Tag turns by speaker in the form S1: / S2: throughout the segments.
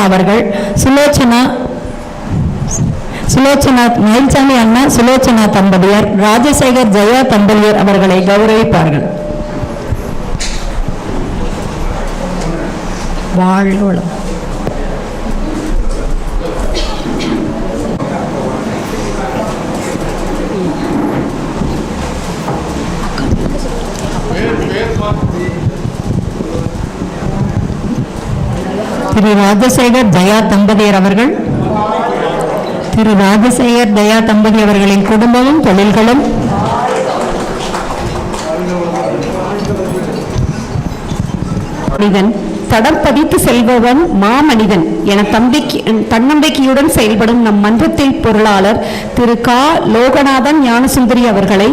S1: அவர்கள் சுலோச்சனா மயில்சாமி அண்ணா சுலோச்சனா தம்பதியர் ராஜசேகர் ஜெயா தம்பதியர் அவர்களை கௌரவிப்பார்கள். வாழ்வளம். திரு ராஜசேகர் ஜெயா தம்பதியர் அவர்கள், திரு ராஜசேகர் ஜெயா தம்பதி அவர்களின் குடும்பமும் தொழில்களும் மனிதன் தடம் பதித்து செல்பவன் மாமனிதன் என தன்னம்பிக்கையுடன் செயல்படும் நம் மன்றத்தில் பொருளாளர் திரு கா லோகநாதன் ஞானசுந்தரி அவர்களை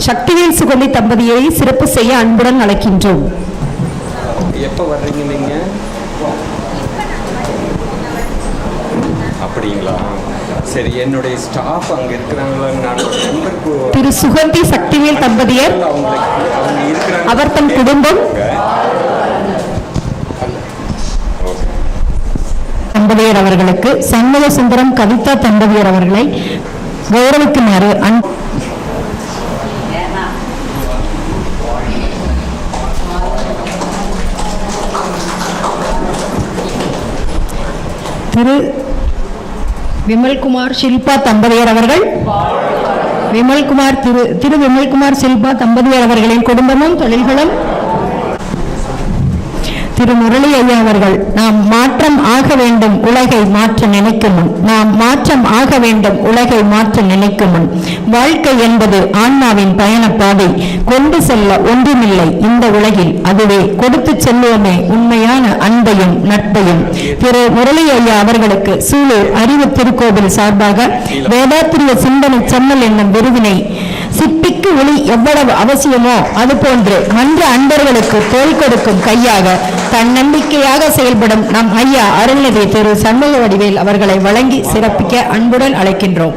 S1: சக்திவேல் சுகந்தி தம்பதியை சிறப்பு செய்ய அன்புடன் அழைக்கின்றோம்.
S2: எப்போ வர்றீங்க நீங்க? அப்படிங்களா? சரி, என்னுடைய ஸ்டாஃப் அங்கே இருக்கிறாங்களா?
S1: திரு சுகந்தி சக்திவேல் தம்பதியர் அவர் தன் குடும்பம் தம்பதியர் அவர்களுக்கு சண்முக சுந்தரம் கவிதா தம்பதியர் அவர்களை கௌரவிக்குமாறு திரு விமல்குமார் ஷில்பா தம்பதியர் அவர்கள் திரு விமல்குமார் ஷில்பா தம்பதியர் அவர்களின் குடும்பமும் தொழில்களும் திரு முரளி ஐயா அவர்கள் நாம் மாற்றம் ஆக வேண்டும் உலகை மாற்ற நினைக்கும் முன், நாம் மாற்றம் ஆக வேண்டும் உலகை மாற்ற நினைக்கும் முன், வாழ்க்கை என்பது ஆன்மாவின் பயணப்பாதை, கொண்டு செல்ல ஒன்றுமில்லை இந்த உலகில், அதுவே கொடுத்து செல்லுவோமே உண்மையான அன்பையும் நட்பையும். திரு முரளி ஐயா அவர்களுக்கு சூலூர் அறிவு திருக்கோவில் சார்பாக வேதாத்திரிய சிந்தனை செம்மல் என்னும் விருதினை சிப்பிக்கு ஒளி எவ்வளவு அவசியமோ அதுபோன்று மன்ற அன்பர்களுக்கு தோள் கொடுக்கும் கையாக தன்னம்பிக்கையாக செயல்படும் நம் ஐயா அருள்நிதி திரு சண்முக வடிவேல் அவர்களை வழங்கி சிறப்பிக்க அன்புடன் அழைக்கின்றோம்.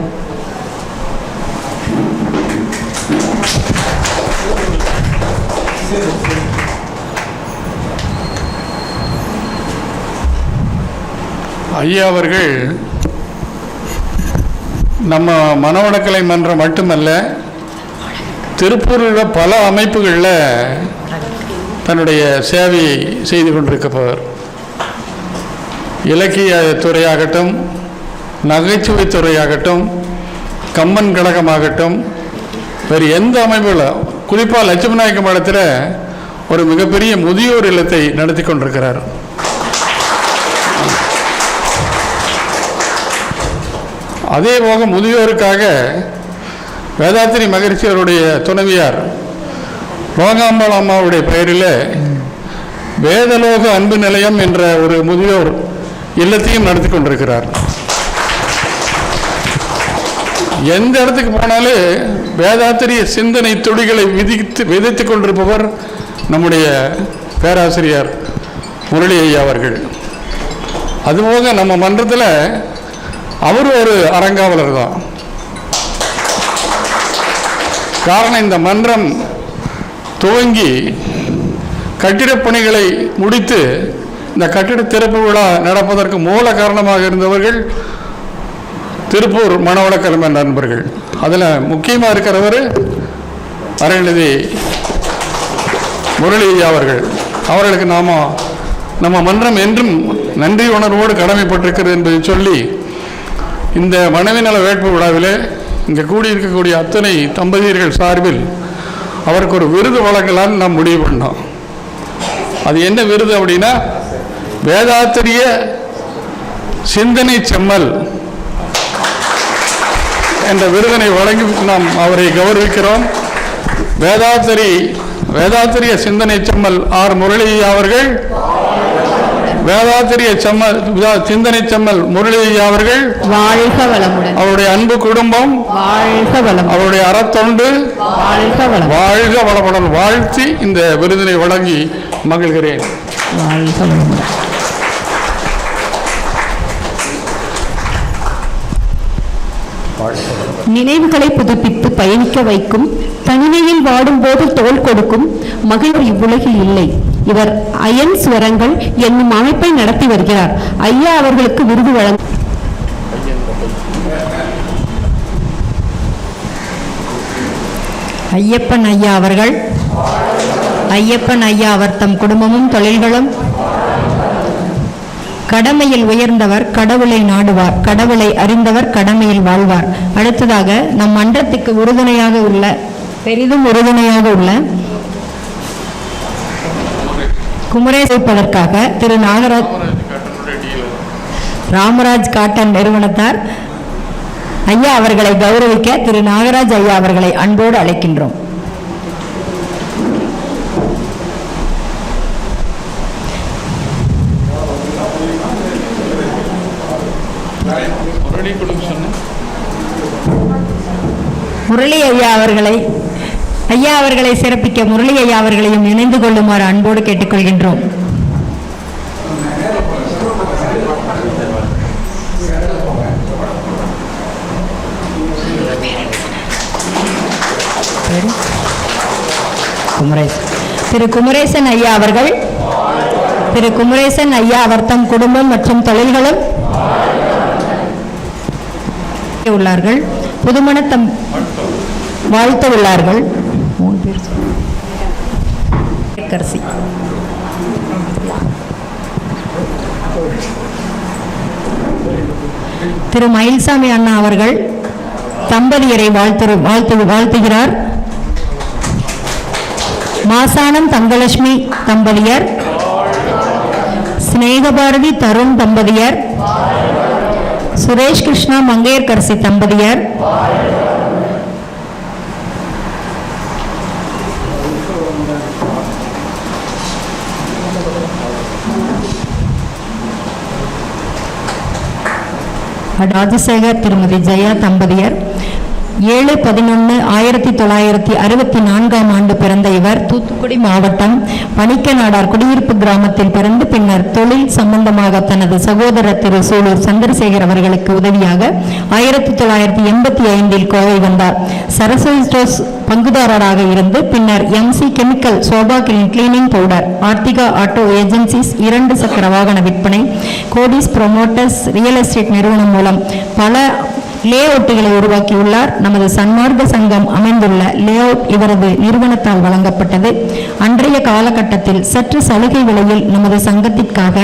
S3: ஐயா அவர்கள் நம்ம மனவளக்கலை மன்றம் மட்டுமல்ல, திருப்பூரில் உள்ள பல அமைப்புகளில் தன்னுடைய சேவையை செய்து கொண்டிருப்பவர். இலக்கிய துறையாகட்டும், நகைச்சுவை துறையாகட்டும், கம்மன் கழகமாகட்டும், வேறு எந்த அமைப்புகள, குறிப்பாக லட்சுமி நாயக்க மடத்தில் ஒரு மிகப்பெரிய முதியோர் இல்லத்தை நடத்தி கொண்டிருக்கிறார். அதே போக முதியோருக்காக வேதாத்திரி மகரிஷி அவருடைய துணைவியார் லோகாம்பாள் அம்மாவுடைய பெயரில் வேதலோக அன்பு நிலையம் என்ற ஒரு முதியோர் இல்லத்தையும் நடத்தி கொண்டிருக்கிறார். எந்த இடத்துக்கு போனாலே வேதாத்திரிய சிந்தனை துளிகளை விதைத்து கொண்டிருப்பவர் நம்முடைய பேராசிரியர் முரளி ஐயா அவர்கள். அதுபோக நம்ம மன்றத்தில் அவர் ஒரு அறங்காவலர் தான். காரணம், இந்த மன்றம் துவங்கி கட்டிடப் பணிகளை முடித்து இந்த கட்டிட திறப்பு விழா நடப்பதற்கு மூல காரணமாக இருந்தவர்கள் திருப்பூர் மனவளக்கலை நண்பர்கள். அதில் முக்கியமாக இருக்கிறவர் அருள்நிதி முரளி அவர்கள். அவர்களுக்கு நம்ம மன்றம் என்றும் நன்றி உணர்வோடு கடமைப்பட்டிருக்கிறது என்பதை சொல்லி, இந்த மனைவி நல வேட்பு விழாவில் இங்கே கூடியிருக்கக்கூடிய அத்தனை தம்பதியர்கள் சார்பில் அவருக்கு ஒரு விருது வழங்கலான்னு நாம் முடிவு பண்ணோம். அது என்ன விருது அப்படின்னா, வேதாத்திரிய சிந்தனை செம்மல் என்ற விருதினை வழங்கி நாம் அவரை கௌரவிக்கிறோம். வேதாத்திரிய சிந்தனை செம்மல் ஆர் முரளி அவர்கள், வேதாத்திரிய சிந்தனை செம்மல் முரளி அவர்கள் வாழ்க வளமுடன், அவருடைய அன்பு குடும்பம் வாழ்க வளம், அவருடைய அறத்தொண்டு வாழ்க வளம், வாழ்க வளமுடன் வாழ்த்தி இந்த விருதினை வழங்கி மகிழ்கிறேன். வாழ்க வளமுடன். நினைவுகளை புதுப்பித்து பயணிக்க வைக்கும், தனிமையில் வாடும் போது தோள் கொடுக்கும் மகிழ்வு இவ்வுலகில் இல்லை.
S1: இவர் அயன் ஸ்வரங்கள் என்னும் அமைப்பை நடத்தி வருகிறார். ஐயா அவர்களுக்கு விருது வழங்க ஐயப்பன் ஐயா அவர்கள். ஐயப்பன் ஐயா அவர் தம் குடும்பமும் தொழில்களும். கடமையில் உயர்ந்தவர் கடவுளை நாடுவார், கடவுளை அறிந்தவர் கடமையில் வாழ்வார். அடுத்ததாக நம் மன்றத்துக்கு உறுதுணையாக உள்ள, பெரிதும் உறுதுணையாக உள்ள குமரேசைப்பதற்காக திரு ராமராஜ் காட்டன் நிறுவனத்தார் ஐயா அவர்களை கௌரவிக்க திரு நாகராஜ் ஐயா அவர்களை அன்போடு அழைக்கின்றோம். முரளி ஐயா அவர்களை சிறப்பிக்க முரளி ஐயா அவர்களையும் இணைந்து கொள்ளுமாறு அன்போடு கேட்டுக்கொள்கின்றோம். திரு குமரேசன் ஐயா அவர்கள். திரு குமரேசன் ஐயா அவர் தம் குடும்பம் மற்றும் தொழில்களும் உள்ளார்கள். புதுமண தம் வாழ்த்து உள்ளார்கள். திரு மயில்சாமி அண்ணா அவர்கள் தம்பதியரை வாழ்த்துகிறார். மாசானம் தங்கலட்சுமி தம்பதியர், ஸ்நேகபாரதி தருண் தம்பதியர், சுரேஷ் கிருஷ்ணா மங்கையர்கரசி தம்பதியர், ராஜசேகர் திருமதி ஜெயா தம்பதியர். 7/11/1964 பிறந்த இவர் தூத்துக்குடி மாவட்டம் பணிக்கநாடார் குடியிருப்பு கிராமத்தில் பிறந்து பின்னர் தொழில் சம்பந்தமாக தனது சகோதரர் திரு சூலூர் சந்திரசேகர் அவர்களுக்கு உதவியாக 1985 கோவை வந்தார். சரஸ்வதி ஸ்டோர்ஸ் பங்குதாரராக இருந்து பின்னர் MC chemical, sofa cleaning powder, Aarthika auto agencies, 2 சக்கர வாகன விற்பனை, கோடிஸ் ப்ரொமோட்டர்ஸ் ரியல் எஸ்டேட் நிறுவனம் மூலம் பல லேஅவுட்டுகளை உருவாக்கியுள்ளார். நமது சன்மார்க்க சங்கம் அமைந்துள்ள லேஅவுட் இவரது நிறுவனத்தால் வழங்கப்பட்டது. அன்றைய காலகட்டத்தில் சற்று சலுகை விலையில் நமது சங்கத்திற்காக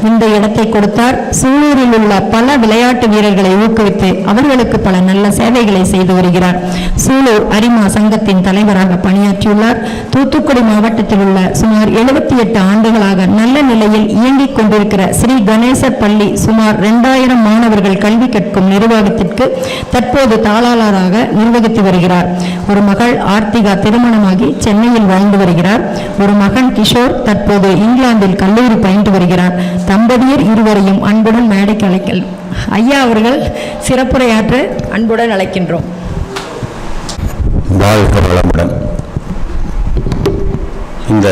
S1: இந்த இடத்தை கொடுத்தார். சூலூரில் உள்ள பல விளையாட்டு வீரர்களை ஊக்குவித்து அவர்களுக்கு பல நல்ல சேவைகளை செய்து வருகிறார். சூலூர் அரிமா சங்கத்தின் தலைவராக பணியாற்றியுள்ளார். தூத்துக்குடி மாவட்டத்தில் உள்ள சுமார் 78 ஆண்டுகளாக நல்ல நிலையில் இயங்கிக் கொண்டிருக்கிற ஸ்ரீ கணேசர் பள்ளி சுமார் 2000 மாணவர்கள் கல்வி கற்கும் நிர்வாகத்திற்கு தற்போது தாளாளராக நிர்வகித்து வருகிறார். ஒரு மகள் ஆர்த்திகா திருமணமாகி சென்னையில் வாழ்ந்து வருகிறார். ஒரு மகன் கிஷோர் தற்போது இங்கிலாந்தில் கல்லூரி பயின்று வருகிறார். தம்பதியர் இருவரையும் அன்புடன் மேடைக்கு அழைக்கலாம். ஐயா அவர்கள் சிறப்புரையாற்ற அன்புடன் அழைக்கின்றோம்.
S4: வாழ்க வளமுடன். இந்த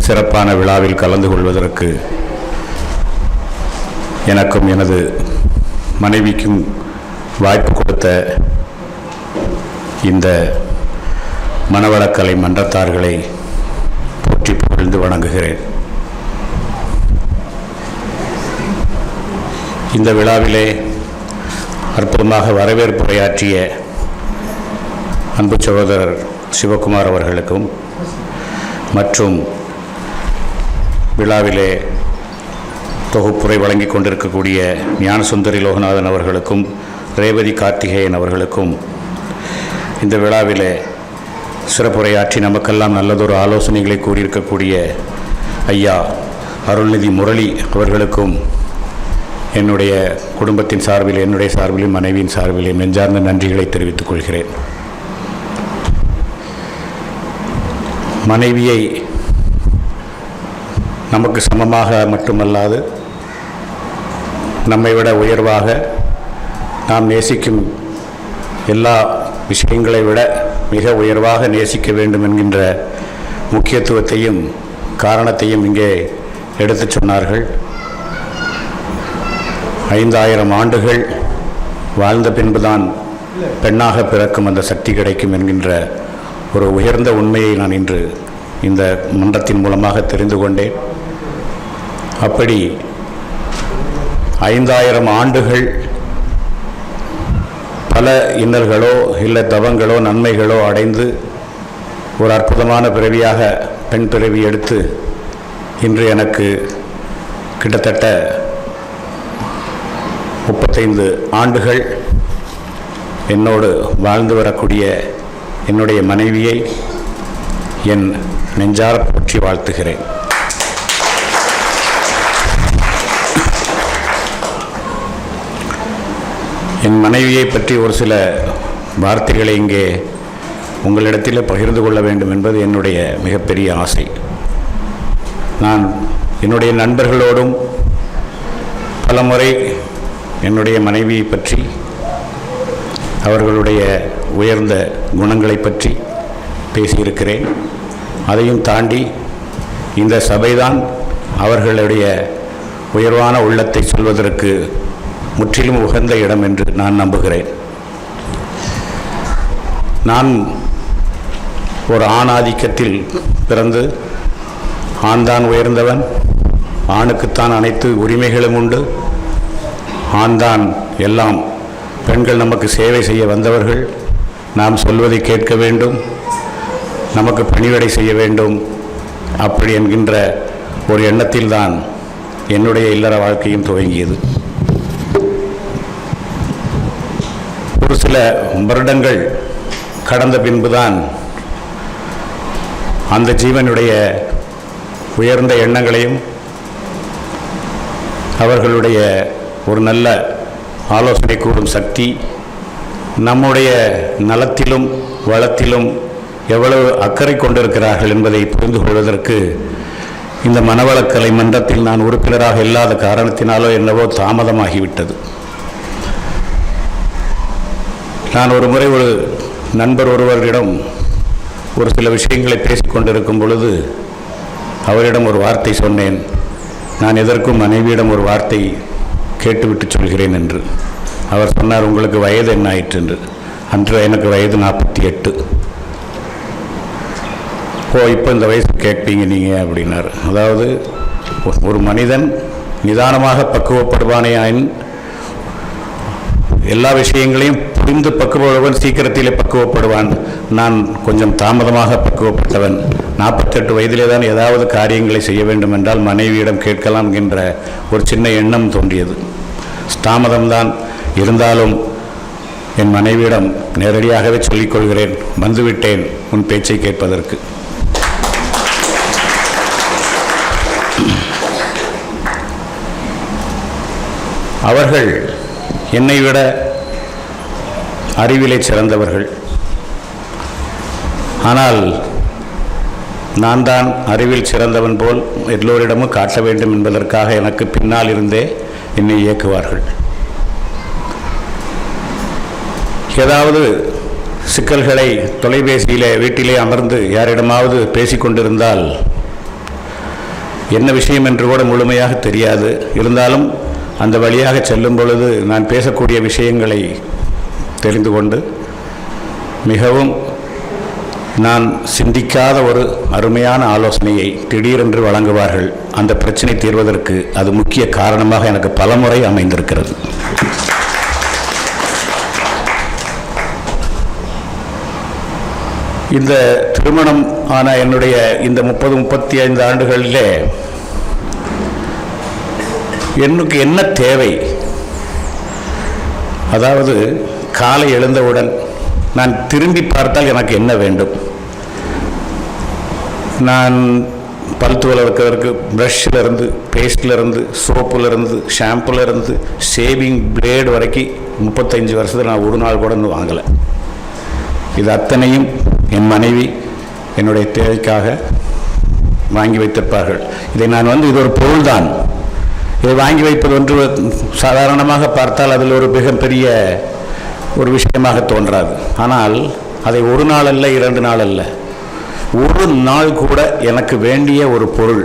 S4: சிறப்பான விழாவில் கலந்து கொள்வதற்கு எனக்கும் எனது மனைவிக்கும் வாய்ப்பு கொடுத்த இந்த மனவளக்கலை மன்றத்தார்களை போற்றி புகழ்ந்து வணங்குகிறேன். இந்த விழாவிலே அற்புதமாக வரவேற்புரையாற்றிய அன்பு சகோதரர் சிவகுமார் அவர்களுக்கும் மற்றும் விழாவிலே தொகுப்புரை வழங்கி கொண்டிருக்கக்கூடிய ஞானசுந்தரி லோகநாதன் அவர்களுக்கும் ரேவதி கார்த்திகேயன் அவர்களுக்கும் இந்த விழாவிலே சிறப்புரையாற்றி நமக்கெல்லாம் நல்லதொரு ஆலோசனைகளை கூறியிருக்கக்கூடிய ஐயா அருள்நிதி முரளி அவர்களுக்கும் என்னுடைய குடும்பத்தின் சார்பில், என்னுடைய சார்பிலும், மனைவியின் சார்பிலும் நெஞ்சார்ந்த நன்றிகளை தெரிவித்துக் கொள்கிறேன். மனைவியை நமக்கு சமமாக மட்டுமல்லாது நம்மை விட உயர்வாக நாம் நேசிக்கும் எல்லா விஷயங்களை விட மிக உயர்வாக நேசிக்க வேண்டும் என்கின்ற முக்கியத்துவத்தையும் காரணத்தையும் இங்கே எடுத்துச் சொன்னார்கள். 5000 ஆண்டுகள் வாழ்ந்த பின்புதான் பெண்ணாக பிறக்கும் அந்த சக்தி கிடைக்கும் என்கின்ற ஒரு உயர்ந்த உண்மையை நான் இன்று இந்த மன்றத்தின் மூலமாக தெரிந்து கொண்டேன். அப்படி 5000 ஆண்டுகள் பல இன்னல்களோ இல்லை தவங்களோ நன்மைகளோ அடைந்து ஒரு அற்புதமான பிறவியாக பெண் பிறவி எடுத்து இன்று எனக்கு கிட்டத்தட்ட 35 ஆண்டுகள் என்னோடு வாழ்ந்து வரக்கூடிய என்னுடைய மனைவியை என் நெஞ்சார போற்றி வாழ்த்துகிறேன். என் மனைவியை பற்றி ஒரு சில வார்த்தைகளை இங்கே உங்களிடத்தில் பகிர்ந்து கொள்ள வேண்டும் என்பது என்னுடைய மிகப்பெரிய ஆசை. நான் என்னுடைய நண்பர்களோடும் பலமுறை என்னுடைய மனைவியை பற்றி, அவர்களுடைய உயர்ந்த குணங்களை பற்றி பேசியிருக்கிறேன். அதையும் தாண்டி இந்த சபைதான் அவர்களுடைய உயர்வான உள்ளத்தை சொல்வதற்கு முற்றிலும் உகந்த இடம் என்று நான் நம்புகிறேன். நான் ஒரு ஆணாதிக்கத்தில் பிறந்து ஆண்தான் உயர்ந்தவன், ஆணுக்குத்தான் அனைத்து உரிமைகளும் உண்டு, ஆண்தான் எல்லாம், பெண்கள் நமக்கு சேவை செய்ய வந்தவர்கள், நாம் சொல்வதை கேட்க வேண்டும், நமக்கு பணிவிடை செய்ய வேண்டும், அப்படி என்கின்ற ஒரு எண்ணத்தில்தான் என்னுடைய இல்லற வாழ்க்கையும் துவங்கியது. ஒரு சில வருடங்கள் கடந்த பின்புதான் அந்த ஜீவனுடைய உயர்ந்த எண்ணங்களையும் அவர்களுடைய ஒரு நல்ல ஆலோசனை கூறும் சக்தி, நம்முடைய நலத்திலும் வளத்திலும் எவ்வளவு அக்கறை கொண்டிருக்கிறார்கள் என்பதை புரிந்து கொள்வதற்கு இந்த மனவளக்கலை மன்றத்தில் நான் உறுப்பினராக இல்லாத காரணத்தினாலோ என்னவோ தாமதமாகிவிட்டது. நான் ஒரு முறை ஒரு நண்பர் ஒருவரிடம் ஒரு சில விஷயங்களை பேசிக்கொண்டிருக்கும் பொழுது அவரிடம் ஒரு வார்த்தை சொன்னேன். நான் எதற்கும் மனைவியிடம் ஒரு வார்த்தை கேட்டுவிட்டு சொல்கிறேன் என்று. அவர் சொன்னார், உங்களுக்கு வயது என்ன ஆயிற்று என்று. அன்று எனக்கு வயது 48. இப்போ இந்த வயசு கேட்பீங்க நீங்கள் அப்படின்னார். அதாவது ஒரு மனிதன் நிதானமாக பக்குவப்படுவானேயாயின் எல்லா விஷயங்களையும் புரிந்து பக்குவப்படுவன் சீக்கிரத்திலே பக்குவப்படுவான். நான் கொஞ்சம் தாமதமாக பக்குவப்பட்டவன். 48 வயதிலே தான் ஏதாவது காரியங்களை செய்ய வேண்டும் என்றால் மனைவியிடம் கேட்கலாம் என்ற ஒரு சின்ன எண்ணம் தோன்றியது. தாமதம்தான், இருந்தாலும் என் மனைவியிடம் நேரடியாகவே சொல்லிக்கொள்கிறேன், வந்துவிட்டேன் உன் பேச்சை கேட்பதற்கு. அவர்கள் என்னை விட அறிவிலே சிறந்தவர்கள். ஆனால் நான் தான் அறிவில் சிறந்தவன் போல் எல்லோரிடமும் காட்ட வேண்டும் என்பதற்காக எனக்கு பின்னால் இருந்தே என்னை இயக்குவார்கள். ஏதாவது சிக்கல்களை தொலைபேசியிலே வீட்டிலே அமர்ந்து யாரிடமாவது பேசிக்கொண்டிருந்தால் என்ன விஷயம் என்று கூட முழுமையாக தெரியாது. இருந்தாலும் அந்த வழியாக செல்லும் பொழுது நான் பேசக்கூடிய விஷயங்களை தெரிந்து கொண்டு மிகவும் நான் சிந்திக்காத ஒரு அருமையான ஆலோசனையை திடீரென்று வழங்குவார்கள். அந்த பிரச்சனை தீர்வதற்கு அது முக்கிய காரணமாக எனக்கு பலமுறை அமைந்திருக்கிறது. இந்த திருமணம் ஆன என்னுடைய இந்த 30-35 ஆண்டுகளிலே எனக்கு என்ன தேவை, அதாவது காலை எழுந்தவுடன் நான் திரும்பி பார்த்தால் எனக்கு என்ன வேண்டும், நான் பல் துலக்கிறதுக்கு ப்ரஷ்ஷிலிருந்து, பேஸ்ட்லேருந்து, சோப்புலேருந்து, ஷாம்புலேருந்து, ஷேவிங் பிளேடு வரைக்கும் 35 வருஷத்தில் நான் ஒரு நாள் கூட இன்னும் வாங்கலை. இது அத்தனையும் என் மனைவி என்னுடைய தேவைக்காக வாங்கி வைத்திருப்பார்கள். இதை நான் இது ஒரு பொருள்தான். இதை வாங்கி வைப்பது ஒன்று சாதாரணமாக பார்த்தால் அதில் ஒரு மிகப்பெரிய ஒரு விஷயமாக தோன்றாது. ஆனால் அதை ஒரு நாள் அல்ல, 2 நாள் அல்ல, ஒரு நாள் கூட எனக்கு வேண்டிய ஒரு பொருள்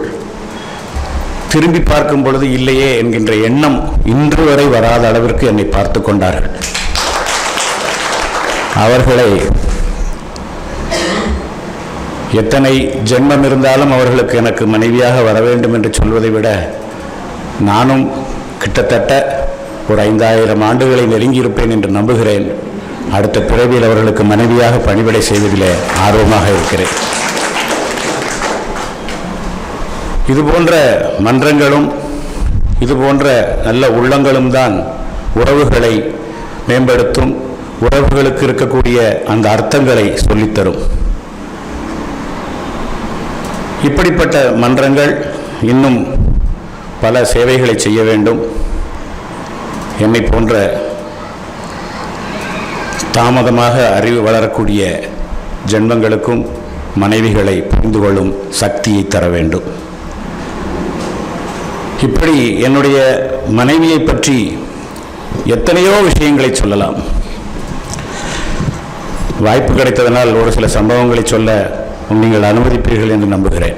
S4: திரும்பி பார்க்கும் பொழுது இல்லையே என்கின்ற எண்ணம் இன்று வரை வராத அளவிற்கு என்னை பார்த்து கொண்டார்கள். அவர்களை எத்தனை ஜென்மம் இருந்தாலும் அவர்களுக்கு எனக்கு மனைவியாக வர வேண்டும் என்று சொல்வதை விட நானும் கிட்டத்தட்ட ஒரு 5000 ஆண்டுகளை நெருங்கியிருப்பேன் என்று நம்புகிறேன். அடுத்த பிறவியில் அவர்களுக்கு மனைவியாக பணிவிடை செய்வதிலே ஆர்வமாக இருக்கிறேன். இதுபோன்ற மன்றங்களும் இதுபோன்ற நல்ல உள்ளங்களும் தான் உறவுகளை மேம்படுத்தும், உறவுகளுக்கு இருக்கக்கூடிய அந்த அர்த்தங்களை சொல்லித்தரும். இப்படிப்பட்ட மன்றங்கள் இன்னும் பல சேவைகளை செய்ய வேண்டும். என்னை போன்ற தாமதமாக அறிவு வளரக்கூடிய ஜென்மங்களுக்கும் மனைவிகளை புரிந்து கொள்ளும் சக்தியை தர வேண்டும். இப்படி என்னுடைய மனைவியை பற்றி எத்தனையோ விஷயங்களை சொல்லலாம். வாய்ப்பு கிடைத்ததனால் ஒரு சில சம்பவங்களை சொல்ல நீங்கள் அனுமதிப்பீர்கள் என்று நம்புகிறேன்.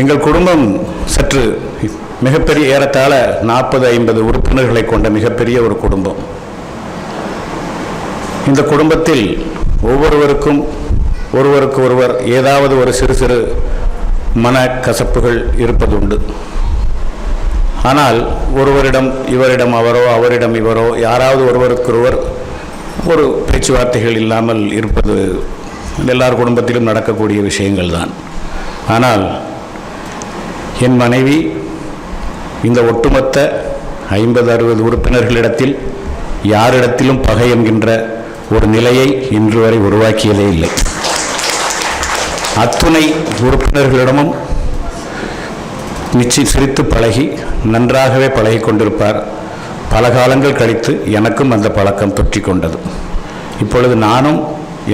S4: எங்கள் குடும்பம் சற்று மிகப்பெரிய, ஏறத்தாழ 40-50 உறுப்பினர்களை கொண்ட மிகப்பெரிய ஒரு குடும்பம். இந்த குடும்பத்தில் ஒவ்வொருவருக்கும் ஒருவருக்கு ஒருவர் ஏதாவது ஒரு சிறு சிறு மனக்கசப்புகள் இருப்பதுண்டு. ஆனால் ஒருவரிடம் இவரிடம் அவரோ அவரிடம் இவரோ யாராவது ஒருவருக்கொருவர் ஒரு பேச்சுவார்த்தைகள் இல்லாமல் இருப்பது எல்லார் குடும்பத்திலும் நடக்கக்கூடிய விஷயங்கள் தான். ஆனால் என் மனைவி இந்த ஒட்டுமொத்த 50-60 உறுப்பினர்களிடத்தில் யாரிடத்திலும் பகை என்கின்ற ஒரு நிலையை இன்று வரை உருவாக்கியதே இல்லை. அத்துணை உறுப்பினர்களிடமும் நிச்சயம் சிரித்து பழகி நன்றாகவே பழகி கொண்டிருப்பார். பல காலங்கள் கழித்து எனக்கும் அந்த பழக்கம் தொற்றி கொண்டது. இப்பொழுது நானும்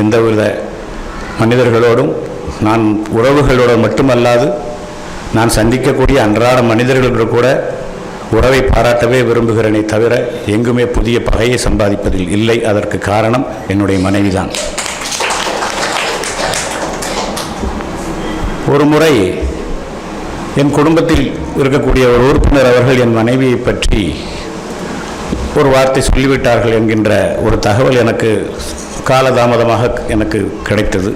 S4: எந்தவித மனிதர்களோடும், நான் உறவுகளோடு மட்டுமல்லாது நான் சந்திக்கக்கூடிய அன்றாட மனிதர்களோடு கூட உறவை பாராட்டவே விரும்புகிறேனே தவிர எங்குமே புதிய பகையை சம்பாதிப்பதில் இல்லை. அதற்கு காரணம் என்னுடைய மனைவிதான். ஒரு முறை என் குடும்பத்தில் இருக்கக்கூடிய ஒரு உறுப்பினர் அவர்கள் என் மனைவியை பற்றி ஒரு வார்த்தை சொல்லிவிட்டார்கள் என்கின்ற ஒரு தகவல் எனக்கு காலதாமதமாக எனக்கு கிடைத்தது.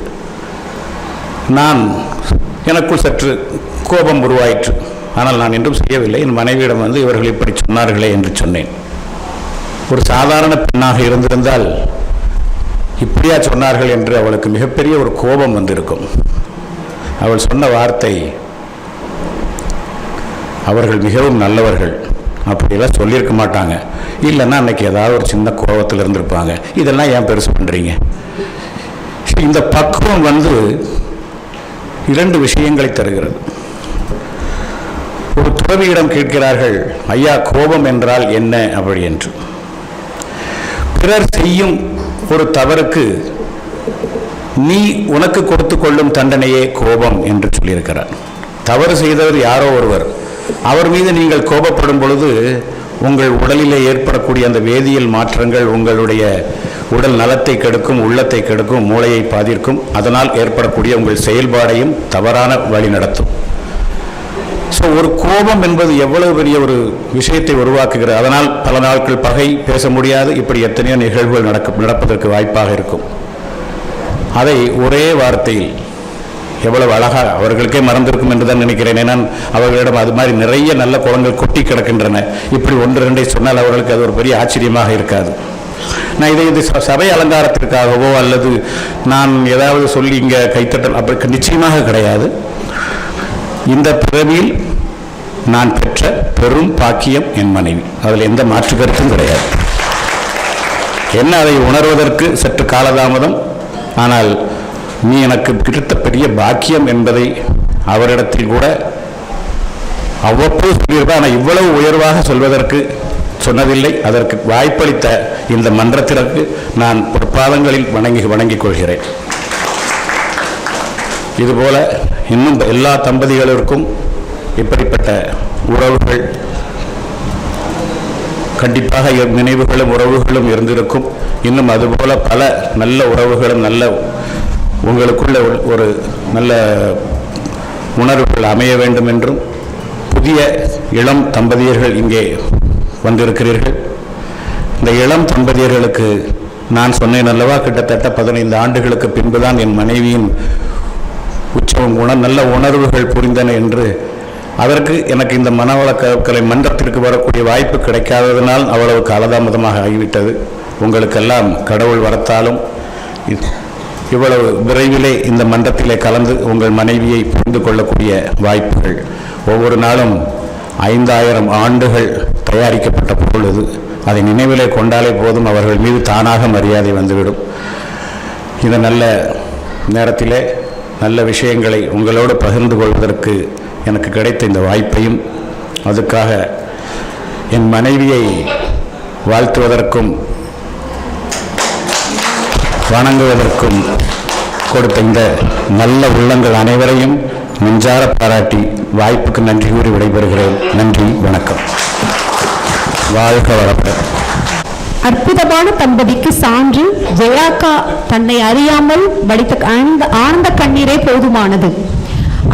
S4: எனக்குள் சற்று கோபம் உருவாயிற்று. ஆனால் நான் என்றும் செய்யவில்லை. என் மனைவியிடம் வந்து இவர்கள் இப்படி சொன்னார்களே என்று சொன்னேன். ஒரு சாதாரண பெண்ணாக இருந்திருந்தால் இப்படியா சொன்னார்கள் என்று அவளுக்கு மிகப்பெரிய ஒரு கோபம் வந்திருக்கும். அவள் சொன்ன வார்த்தை, அவர்கள் மிகவும் நல்லவர்கள், அப்படியெல்லாம் சொல்லியிருக்க மாட்டாங்க, இல்லைன்னா அன்னைக்கு ஏதாவது ஒரு சின்ன கோபத்தில் இருந்திருப்பாங்க, இதெல்லாம் ஏன் பெருசு பண்ணுறீங்க. இந்த பக்குவம் வந்து 2 விஷயங்களை தருகிறது. ஒரு துறவியிடம் கேட்கிறார்கள், ஐயா கோபம் என்றால் என்ன அப்படி என்று. பிறர் செய்யும் ஒரு தவறுக்கு நீ உனக்கு கொடுத்து கொள்ளும் தண்டனையே கோபம் என்று சொல்லியிருக்கிறார். தவறு செய்தவர் யாரோ ஒருவர், அவர் மீது நீங்கள் கோபப்படும் பொழுது உங்கள் உடலிலே ஏற்படக்கூடிய அந்த வேதியியல் மாற்றங்கள் உங்களுடைய உடல் நலத்தை கெடுக்கும், உள்ளத்தை கெடுக்கும், மூளையை பாதிக்கும். அதனால் ஏற்படக்கூடிய உங்கள் செயல்பாடையும் தவறான வழி நடத்தும். ஸோ ஒரு கோபம் என்பது எவ்வளவு பெரிய ஒரு விஷயத்தை உருவாக்குகிறது. அதனால் பல நாட்கள் பகை பேச முடியாது. இப்படி எத்தனையோ நிகழ்வுகள் நடப்பதற்கு வாய்ப்பாக இருக்கும். அதை ஒரே வார்த்தையில் எவ்வளவு அழகாக அவர்களுக்கே மறந்திருக்கும் என்று தான் நினைக்கிறேன். ஏன்னா அவர்களிடம் அது மாதிரி நிறைய நல்ல குளங்கள் கொட்டி கிடக்கின்றன. இப்படி 1-2 சொன்னால் அவர்களுக்கு அது ஒரு பெரிய ஆச்சரியமாக இருக்காது. நான் இது சபை அலங்காரத்திற்காகவோ அல்லது நான் ஏதாவது சொல்லி இங்கே கைத்தட்டல் அப்படி நிச்சயமாக கிடையாது. இந்த பிறவியில் நான் பெற்ற பெரும் பாக்கியம் என் மனைவி, அதில் எந்த மாற்று கருத்தும் கிடையாது. என்ன அதை உணர்வதற்கு சற்று காலதாமதம், ஆனால் நீ எனக்கு கிடைத்த பெரிய பாக்கியம் என்பதை அவரிடத்தில் கூட அவ்வப்போது சொல்லியிருப்பார். ஆனால் இவ்வளவு உயர்வாக சொல்வதற்கு சொன்னதில்லை. அதற்கு வாய்ப்பளித்த இந்த மன்றத்திற்கு நான் பொற்பாதங்களில் வணங்கிக் கொள்கிறேன். இதுபோல இன்னும் எல்லா தம்பதிகளுக்கும் இப்படிப்பட்ட உறவுகள் கண்டிப்பாக நினைவுகளும் உறவுகளும் இருந்திருக்கும். இன்னும் அதுபோல பல நல்ல உறவுகளும் நல்ல உங்களுக்குள்ள ஒரு நல்ல உணர்வுகள் அமைய வேண்டும் என்றும், புதிய இளம் தம்பதியர்கள் இங்கே வந்திருக்கிறீர்கள். இந்த இளம் தம்பதியர்களுக்கு நான் சொன்னேன் அல்லவா, கிட்டத்தட்ட 15 ஆண்டுகளுக்கு பின்புதான் என் மனைவியின் நல்ல உணர்வுகள் புரிந்தன என்று. அதற்கு எனக்கு இந்த மனவளக்கலை மன்றத்திற்கு வரக்கூடிய வாய்ப்பு கிடைக்காததனால் அவ்வளவு காலதாமதமாக ஆகிவிட்டது. உங்களுக்கெல்லாம் கடவுள் வரத்தாலும் இவ்வளவு விரைவிலே இந்த மன்றத்திலே கலந்து உங்கள் மனைவியை புரிந்து கொள்ளக்கூடிய வாய்ப்புகள். ஒவ்வொரு நாளும் 5000 ஆண்டுகள் தயாரிக்கப்பட்ட பொருள் இது. அதை நினைவிலே கொண்டாலே போதும், அவர்கள் மீது தானாக மரியாதை வந்துவிடும். இந்த நல்ல நேரத்திலே நல்ல விஷயங்களை உங்களோடு பகிர்ந்து கொள்வதற்கு எனக்கு கிடைத்த இந்த வாய்ப்பையும், அதுக்காக என் மனைவியை வாழ்த்துவதற்கும் வணங்குவதற்கும் கொடுத்த இந்த நல்ல உள்ளங்கள் அனைவரையும் நெஞ்சார பாராட்டி வாய்ப்புக்கு நன்றி கூறி விடைபெறுகிறேன். நன்றி, வணக்கம். வாழ்க வளமுடன்.
S1: அற்புதமான தம்பதிக்கு சான்று. ஜெயாக்கா தன்னை அறியாமல் வடித்த ஆனந்த கண்ணீரே போதுமானது.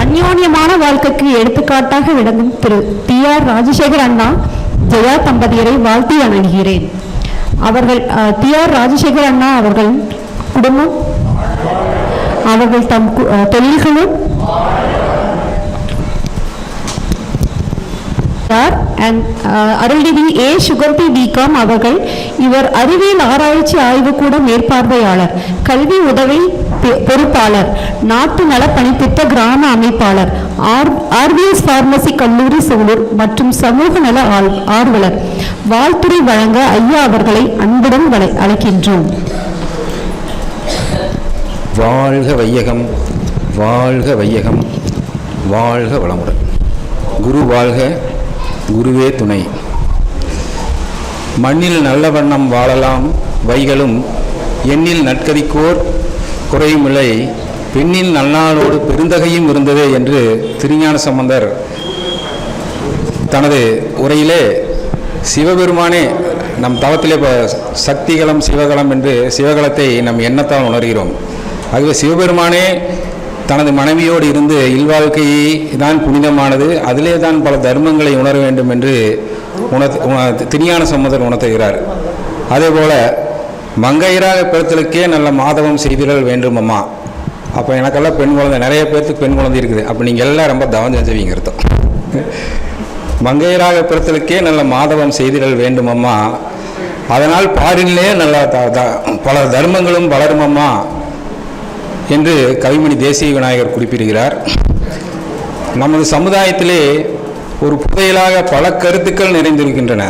S1: அந்யோன்யமான வாழ்க்கைக்கு எடுத்துக்காட்டாக விளங்கும் திரு TR ராஜசேகர் அண்ணா ஜெயா தம்பதியரை வாழ்த்தி வணங்குகிறேன். அவர்கள் TR ராஜசேகர் அண்ணா அவர்கள் குடும்பம், அவர்கள் தம் தொழில்களும் அருள்நிதி சுகந்தி BCom அவர்கள். இவர் அறிவியல் ஆராய்ச்சி ஆய்வுக்கூட மேற்பார்வையாளர், கல்வி உதவி பொறுப்பாளர், நாட்டு நல பணித்திட்ட கிராம அமைப்பாளர், RVS பார்மசி கல்லூரி சூலூர் மற்றும் சமூக நல ஆர்வலர். வாழ்த்துறை வழங்க ஐயா அவர்களை அன்புடன் அழைக்கின்றோம்.
S5: வாழ்க வையகம், வாழ்க வையகம், வாழ்க வளமுடன். குரு வாழ்க, குருவே துணை. மண்ணில் நல்ல வண்ணம் வாழலாம் வைகளும், எண்ணில் நற்கதிக்கோர் குறையுமில்லை, பெண்ணில் நல்லாளோடு பெருந்தகையும் இருந்ததே என்று திருஞான சம்பந்தர் தனது உரையிலே சிவபெருமானே நம் தவத்திலே சக்திகளம் சிவகலம் என்று சிவகலத்தை நம் எண்ணத்தால் உணர்கிறோம். ஆகவே சிவபெருமானே தனது மனைவியோடு இருந்து இல்வாழ்க்கையை தான் புனிதமானது, அதிலே தான் பல தர்மங்களை உணர வேண்டும் என்று திருஞான சம்பந்தர் உணர்த்துகிறார். அதே போல மங்கையராக பிறத்தலுக்கே நல்ல மாதவம் செய்திடல் வேண்டும் அம்மா. அப்போ எனக்கெல்லாம் பெண் குழந்தை, நிறைய பேர்த்துக்கு பெண் குழந்தை இருக்குது. அப்போ நீங்கள் எல்லாம் ரொம்ப தவம் செஞ்சவீங்க அர்த்தம். மங்கையராக பிறத்தலுக்கே நல்ல மாதவம் செய்திடல் வேண்டும் அம்மா, அதனால் பாரிலே நல்ல பல தர்மங்களும் வளரும் அம்மா என்று கவிமணி தேசிய விநாயகர் குறிப்பிடுகிறார். நமது சமுதாயத்திலே ஒரு புதையலாக பல கருத்துக்கள் நிறைந்திருக்கின்றன.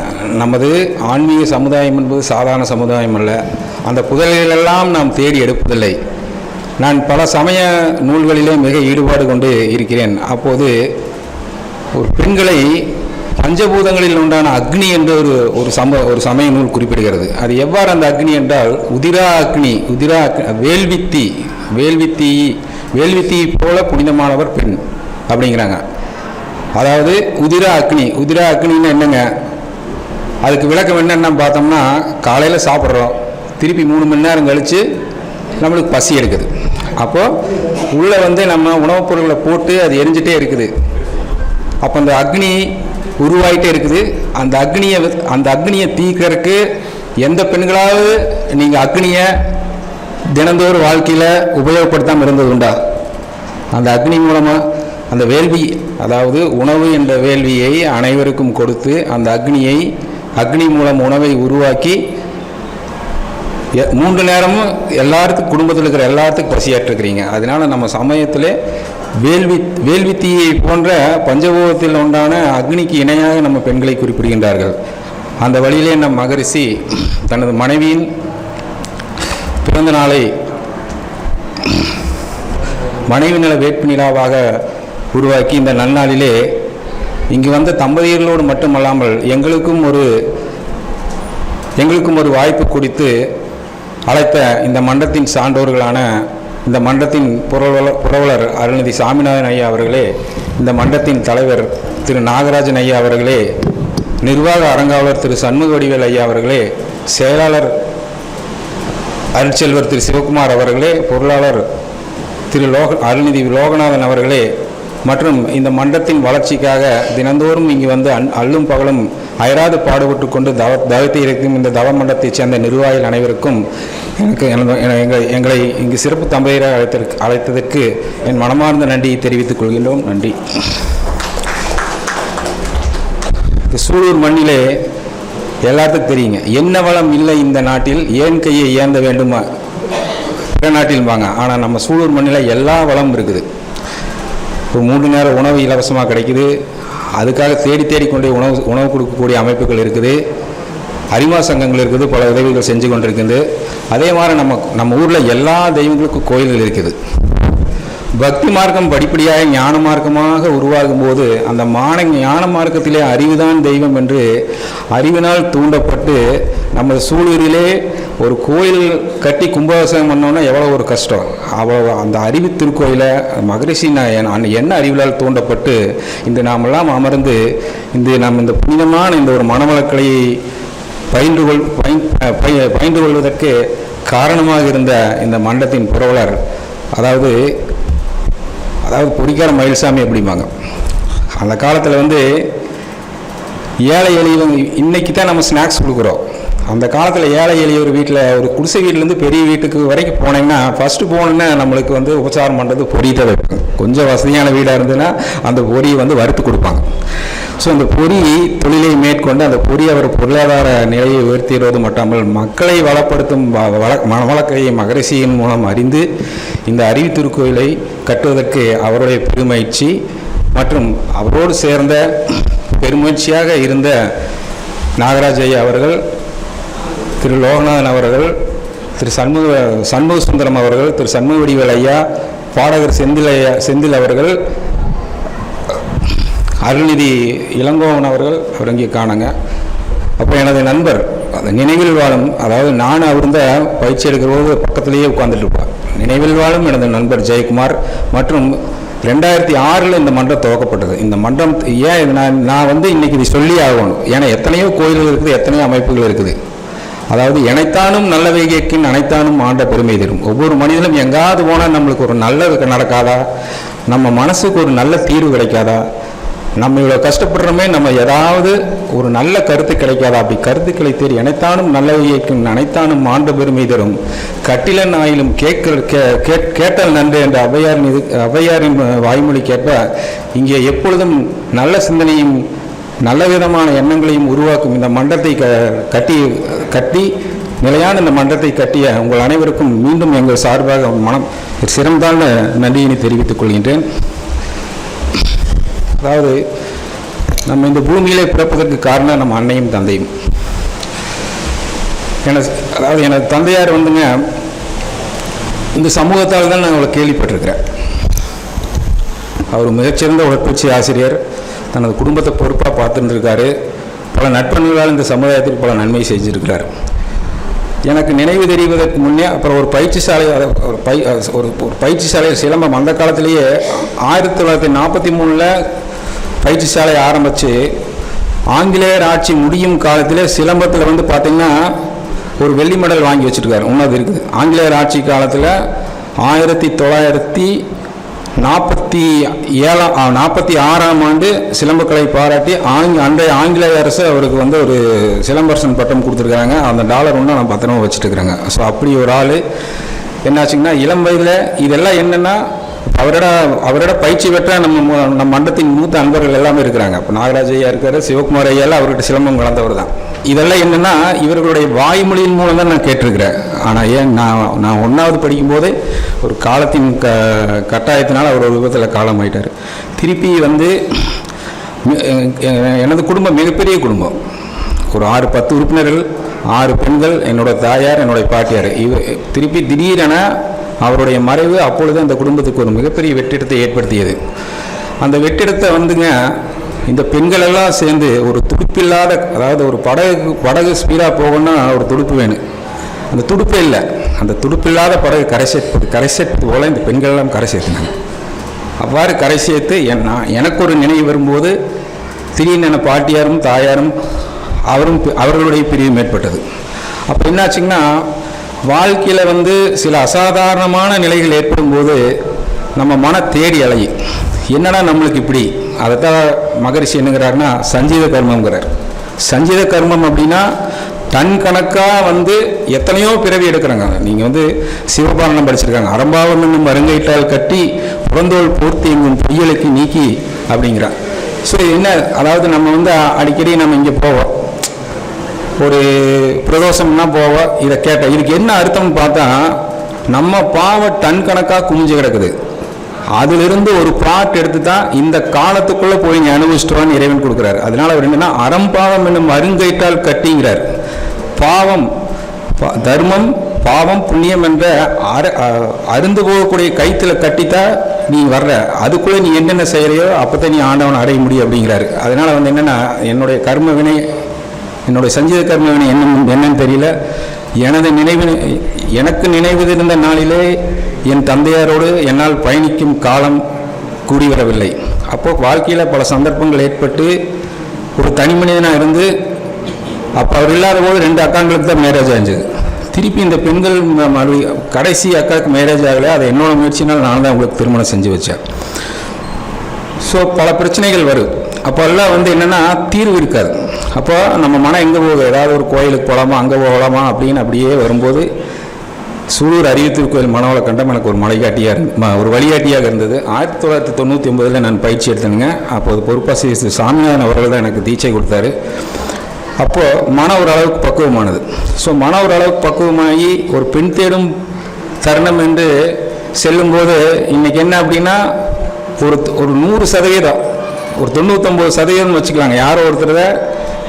S5: நமது ஆன்மீக சமுதாயம் என்பது சாதாரண சமுதாயம் அல்ல. அந்த புதையலெல்லாம் நாம் தேடி எடுப்பதில்லை. நான் பல சமய நூல்களிலே மிக ஈடுபாடு கொண்டு இருக்கிறேன். அப்போது ஒரு பெண்களை பஞ்சபூதங்களில் உண்டான அக்னி என்ற ஒரு சமய நூல் குறிப்பிடுகிறது. அது எவ்வாறு அந்த அக்னி என்றால், உதிரா அக்னி, வேள்வித்தி போல புனிதமானவர் பெண் அப்படிங்கிறாங்க. அதாவது உதிரா அக்னின்னு என்னங்க, அதுக்கு விளக்கம் என்னென்னு பார்த்தோம்னா, காலையில் சாப்பிட்றோம், திருப்பி 3 மணி நேரம் கழித்து நம்மளுக்கு பசி எடுக்குது. அப்போது உள்ளே நம்ம உணவுப் பொருட்களை போட்டு அது எரிஞ்சிட்டே இருக்குது. அப்போ அந்த அக்னி உருவாகிட்டே இருக்குது. அந்த அக்னியை தீர்க்கறதுக்கு எந்த பெண்களாவது நீங்கள் அக்னியை தினந்தோறும் வாழ்க்கையில் உபயோகப்படுத்தாமல் இருந்தது உண்டா? அந்த அக்னி மூலமாக அந்த வேள்வி, அதாவது உணவு என்ற வேள்வியை அனைவருக்கும் கொடுத்து அந்த அக்னி மூலம் உணவை உருவாக்கி 3 நேரமும் எல்லாத்துக்கும், குடும்பத்தில் இருக்கிற எல்லாத்துக்கும் பசியாற்றிருக்கிறீங்க. அதனால் நம்ம சமயத்தில் வேள்வித்தீயை போன்ற பஞ்சபூதத்தில் உண்டான அக்னிக்கு இணையாக நம்ம பெண்களை குறிப்பிடுகின்றார்கள். அந்த வழியிலே நம் மகரிஷி தனது மனைவியின் பிறந்த நாளை மனைவி நல வேட்பு நிலாவாக உருவாக்கி இந்த நன்னாளிலே இங்கு வந்த தம்பதியர்களோடு மட்டுமல்லாமல் எங்களுக்கும் ஒரு வாய்ப்பு கொடுத்து அழைத்த இந்த மன்றத்தின் சான்றோர்களான இந்த மன்றத்தின் புரவலர் அருள்நிதி சாமிநாதன் ஐயா அவர்களே, இந்த மன்றத்தின் தலைவர் திரு நாகராஜன் ஐயா அவர்களே, நிர்வாக அரங்காவலர் திரு சண்முக வடிவேல் ஐயா அவர்களே, செயலாளர் அருட்செல்வர் திரு சிவகுமார் அவர்களே, பொருளாளர் திரு அருள்நிதி லோகநாதன் அவர்களே மற்றும் இந்த மன்றத்தின் வளர்ச்சிக்காக தினந்தோறும் இங்கு வந்து அல்லும் பகலும் அயராது பாடுபட்டு கொண்டு தவத்தை இருக்கும் இந்த தவ மண்டலத்தைச் சேர்ந்த நிர்வாகிகள் அனைவருக்கும் எங்களை இங்கு சிறப்பு தம்பதியராக அழைத்ததற்கு என் மனமார்ந்த நன்றியை தெரிவித்துக் கொள்கின்றோம். நன்றி. சூலூர் மண்ணிலே எல்லாத்துக்கும் தெரியுங்க, என்ன வளம் இல்லை இந்த நாட்டில் ஏன் கையை ஏந்த வேண்டுமா பிற நாட்டில்பாங்க. ஆனால் நம்ம சூலூர் மண்ணில் எல்லா வளமும் இருக்குது. ஒரு 3 நேர உணவு இலவசமாக கிடைக்குது. அதுக்காக தேடி கொண்டே உணவு கொடுக்கக்கூடிய அமைப்புகள் இருக்குது. அரிமா சங்கங்கள் இருக்குது. பல உதவிகள் செஞ்சு கொண்டிருக்குது. அதே மாதிரி நம்ம ஊரில் எல்லா தெய்வங்களுக்கும் கோயில்கள் இருக்குது. பக்தி மார்க்கம் படிப்படியாக ஞான மார்க்கமாக உருவாகும் போது அந்த ஞான மார்க்கத்திலே அறிவுதான் தெய்வம் என்று அறிவினால் தூண்டப்பட்டு நம்ம சூழலிலே ஒரு கோயில் கட்டி கும்பாபிஷேகம் பண்ணோன்னா எவ்வளோ ஒரு கஷ்டம். அவ்வளோ அந்த அறிவு திருக்கோயிலை மகரிஷி என்ன அறிவிலால் தூண்டப்பட்டு இந்த நாமெல்லாம் அமர்ந்து இந்த புனிதமான இந்த ஒரு மனவளக்கலையை பயின்று கொள்வதற்கு காரணமாக இருந்த இந்த மண்டத்தின் புரவலர், அதாவது பொறிக்கார மயில்சாமி அப்படிம்பாங்க. அந்த காலத்தில் ஏழை எளிய இன்னைக்கு தான் நம்ம ஸ்நாக்ஸ் கொடுக்குறோம். அந்த காலத்தில் ஏழை எளிய ஒரு வீட்டில் ஒரு குடிசை வீட்டிலேருந்து பெரிய வீட்டுக்கு வரைக்கும் போனீங்கன்னா ஃபஸ்ட்டு போனோன்னா நம்மளுக்கு உபச்சாரம் பண்ணுறது பொரி தான் வைப்பாங்க. கொஞ்சம் வசதியான வீடாக இருந்ததுன்னா அந்த பொரியை வறுத்து கொடுப்பாங்க. ஸோ அந்த பொறி தொழிலை மேற்கொண்டு அந்த பொறி அவர் பொருளாதார நிலையை உயர்த்திடுவது மட்டுமல் மக்களை வளப்படுத்தும் மனவளக்கையை மகரிஷியின் மூலம் அறிந்து இந்த அறிவு திருக்கோயிலை கட்டுவதற்கு அவருடைய பெருமுயற்சி மற்றும் அவரோடு சேர்ந்த பெருமுயற்சியாக இருந்த நாகராஜ் ஐயா அவர்கள், திரு லோகநாதன் அவர்கள், திரு சண்முக சுந்தரம் அவர்கள், திரு சண்முக வடிவேல் ஐயா, பாடகர் செந்தில் அவர்கள், அருள்நிதி இளங்கோவன் அவர்கள் இங்கே காணுங்க. அப்போ எனது நண்பர் அந்த நினைவில் வாழும், அதாவது நான் அவருந்த பயிற்சி எடுக்கிற போது பக்கத்திலேயே உட்கார்ந்துட்டு இருப்பார். நினைவில் வாழும் எனது நண்பர் ஜெயக்குமார் மற்றும் 2006 இந்த மன்றம் துவக்கப்பட்டது. இந்த மன்றம் ஏன் நான் இன்னைக்கு இது சொல்லி ஆகணும், ஏன்னா எத்தனையோ கோயில்கள் இருக்குது, எத்தனையோ அமைப்புகள் இருக்குது. அதாவது இணைத்தானும் நல்லவை கேட்கின் அனைத்தானும் ஆண்ட பெருமை தரும். ஒவ்வொரு மனிதனும் எங்காவது போனால் நம்மளுக்கு ஒரு நல்லது நடக்காதா, நம்ம மனசுக்கு ஒரு நல்ல தீர்வு கிடைக்காதா, நம்ம இவ்வளோ கஷ்டப்படுறோமே, நம்ம ஏதாவது ஒரு நல்ல கருத்து கிடைக்காதா, அப்படி கருத்துக்களை தேடி இணைத்தானும் நல்லவை கேட்கின் அனைத்தானும் ஆண்ட பெருமை தரும். கட்டிலன் ஆயிலும் கேட்டல் நன்று என்ற ஔவையாரின் வாய்மொழி கேட்ப இங்கே எப்பொழுதும் நல்ல சிந்தனையும் நல்ல விதமான எண்ணங்களையும் உருவாக்கும் இந்த மன்றத்தை கட்டி நிலையான இந்த மன்றத்தை கட்டிய உங்கள் அனைவருக்கும் மீண்டும் எங்கள் சார்பாக மனம் சிறந்தான நன்றியினை தெரிவித்துக் கொள்கின்றேன். அதாவது நம்ம இந்த பூமியிலே பிறப்பதற்கு காரணம் நம்ம அன்னையும் தந்தையும். எனது தந்தையார் இந்த சமூகத்தால் தான் நான் அவளை கேள்விப்பட்டிருக்கிறேன். அவர் மிகச்சிறந்த உடற்பயிற்சி ஆசிரியர், தனது குடும்பத்தை பொறுப்பாக பார்த்துருக்காரு. பல நட்பண்களால் இந்த சமுதாயத்திற்கு பல நன்மை செஞ்சுருக்கிறார். எனக்கு நினைவு தெரிவதற்கு முன்னே அப்புறம் ஒரு பயிற்சி சாலை சிலம்பம் அந்த காலத்திலேயே 1943 பயிற்சி சாலை ஆரம்பித்து ஆங்கிலேயர் ஆட்சி முடியும் காலத்தில் சிலம்பத்தில் பார்த்திங்கன்னா ஒரு வெள்ளி மெடல் வாங்கி வச்சுருக்காரு. இன்னும் இருக்குது. ஆங்கிலேயர் ஆட்சி காலத்தில் 1946ஆம் ஆண்டு சிலம்பக்கலை பாராட்டி அன்றைய ஆங்கிலேய அரசு அவருக்கு ஒரு சிலம்பரசன் பட்டம் கொடுத்துருக்காங்க. அந்த டாலர் ஒன்று நான் பத்திரமா வச்சுட்டு இருக்கிறேங்க. ஸோ அப்படி ஒரு ஆள் என்னாச்சுங்கன்னா இளம் வயதில் இதெல்லாம் என்னென்னா அவரோட பயிற்சி பெற்ற நம்ம மண்டத்தின் மூத்த அன்பர்கள் எல்லாமே இருக்கிறாங்க. இப்போ நாகராஜ் ஐயா இருக்காரு, சிவகுமார் ஐயாவில் அவர்கிட்ட சிலம்பம் கலந்தவர் தான். இதெல்லாம் என்னென்னா இவர்களுடைய வாய்மொழியின் மூலம் தான் நான் கேட்டிருக்கிறேன். ஆனால் ஏன் நான் 1வது படிக்கும்போதே ஒரு காலத்தின் கட்டாயத்தினால் அவர் ஒரு விபத்தில் காலமாயிட்டார். திருப்பி எனது குடும்பம் மிகப்பெரிய குடும்பம். ஒரு 6-10 உறுப்பினர்கள், 6 பெண்கள், என்னோடய தாயார், என்னுடைய பாட்டியார். திருப்பி திடீரென அவருடைய மறைவு அப்பொழுது அந்த குடும்பத்துக்கு ஒரு மிகப்பெரிய வெற்றிடத்தை ஏற்படுத்தியது. அந்த வெற்றிடத்தை இந்த பெண்கள் எல்லாம் சேர்ந்து ஒரு துடுப்பில்லாத, அதாவது ஒரு படகு ஸ்பீடாக போகணும்னா ஒரு துடுப்பு வேணும். அந்த துடுப்பே இல்லை. அந்த துடுப்பில்லாத படகு கரை சேர்ப்பது போல் இந்த பெண்கள் எல்லாம் கரை சேர்த்துனாங்க. அவ்வாறு கரை சேர்த்து எனக்கு ஒரு நினைவு வரும்போது திடீர்னு பாட்டியாரும் தாயாரும் அவர்களுடைய பிரிவு ஏற்பட்டது. அப்போ என்னாச்சுங்கன்னா வாழ்க்கையில் சில அசாதாரணமான நிலைகள் ஏற்படும் போது நம்ம மன தேடி அலையும். என்னடா நம்மளுக்கு இப்படி, அதைத்தான் மகரிஷி என்னங்கிறாருன்னா சஞ்சீத கர்மங்கிறார். சஞ்சித கர்மம் அப்படின்னா டன் கணக்காக வந்து எத்தனையோ பிறவி எடுக்கிறாங்க. நீங்கள் வந்து சிவபாரணம் படிச்சிருக்காங்க, அறம்பாவம் என்னும் அருங்கைட்டால் கட்டி புறந்தோல் பூர்த்தி எங்கும் பொய்யலுக்கு நீக்கி அப்படிங்கிறான். ஸோ என்ன, அதாவது நம்ம வந்து அடிக்கடி நம்ம இங்கே போவோம், ஒரு பிரதோஷம்னா போவோம், இதை கேட்டேன் இதுக்கு என்ன அர்த்தம்னு பார்த்தா நம்ம பாவம் டன் கணக்காக குமிஞ்சு கிடக்குது, அதிலிருந்து ஒரு பாட்டு எடுத்து தான் இந்த காலத்துக்குள்ளே போய் இங்கே அனுபவிச்சிட்டோன்னு இறைவன் கொடுக்குறாரு. அதனால அவர் என்னன்னா அறம்பாவம் என்னும் அருங்கைட்டால் கட்டிங்கிறார். பாவம் தர்மம் பாவம் புண்ணியம் என்ற அருந்து போகக்கூடிய கைத்தில் கட்டித்தான் நீ வர்ற, அதுக்குள்ளே நீ என்னென்ன செய்கிறையோ அப்போ தான் நீ ஆண்டவனை அடைய முடியும் அப்படிங்கிறாரு. அதனால் வந்து என்னென்னா என்னுடைய கர்ம வினை, என்னுடைய சஞ்சீத கர்ம வினை என்னன்னு தெரியல, எனக்கு நினைவு இருந்த நாளிலே என் தந்தையாரோடு என்னால் பயணிக்கும் காலம் கூடி வரவில்லை. அப்போது வாழ்க்கையில் பல சந்தர்ப்பங்கள் ஏற்பட்டு ஒரு தனி மனிதனாக இருந்து அப்போ அவர் இல்லாத போது 2 அக்காங்களுக்கு தான் மேரேஜ் ஆகிஞ்சது. திருப்பி இந்த பெண்கள் கடைசி அக்காவுக்கு மேரேஜ் ஆகலை, அதை என்னோட முயற்சினால் நான் தான் உங்களுக்கு திருமணம் செஞ்சு வச்சேன். ஸோ பல பிரச்சனைகள் வரும். அப்போ எல்லாம் வந்து என்னென்னா தீர்வு இருக்காது. அப்போ நம்ம மனம் எங்கே போகுது, ஏதாவது ஒரு கோயிலுக்கு போகலாமா அங்கே போகலாமா அப்படின்னு அப்படியே வரும்போது சூலூர் அறிவுத்திருக்கோயில் மனவள கண்டம் எனக்கு ஒரு ஒரு வழிகாட்டியாக இருந்தது. 1999 நான் பயிற்சி எடுத்தேனுங்க. அப்போது பொறுப்பாசிரியர் சாமிநாதன் அவர்கள் தான் எனக்கு தீட்சை கொடுத்தாரு. அப்போது மன ஓரளவுக்கு பக்குவமானது. ஸோ மன ஓரளவுக்கு பக்குவமாகி ஒரு பெண் தேடும் தருணம் என்று செல்லும்போது இன்றைக்கி என்ன அப்படின்னா ஒரு 100%, ஒரு 99% வச்சுக்கலாங்க, யாரோ ஒருத்தர்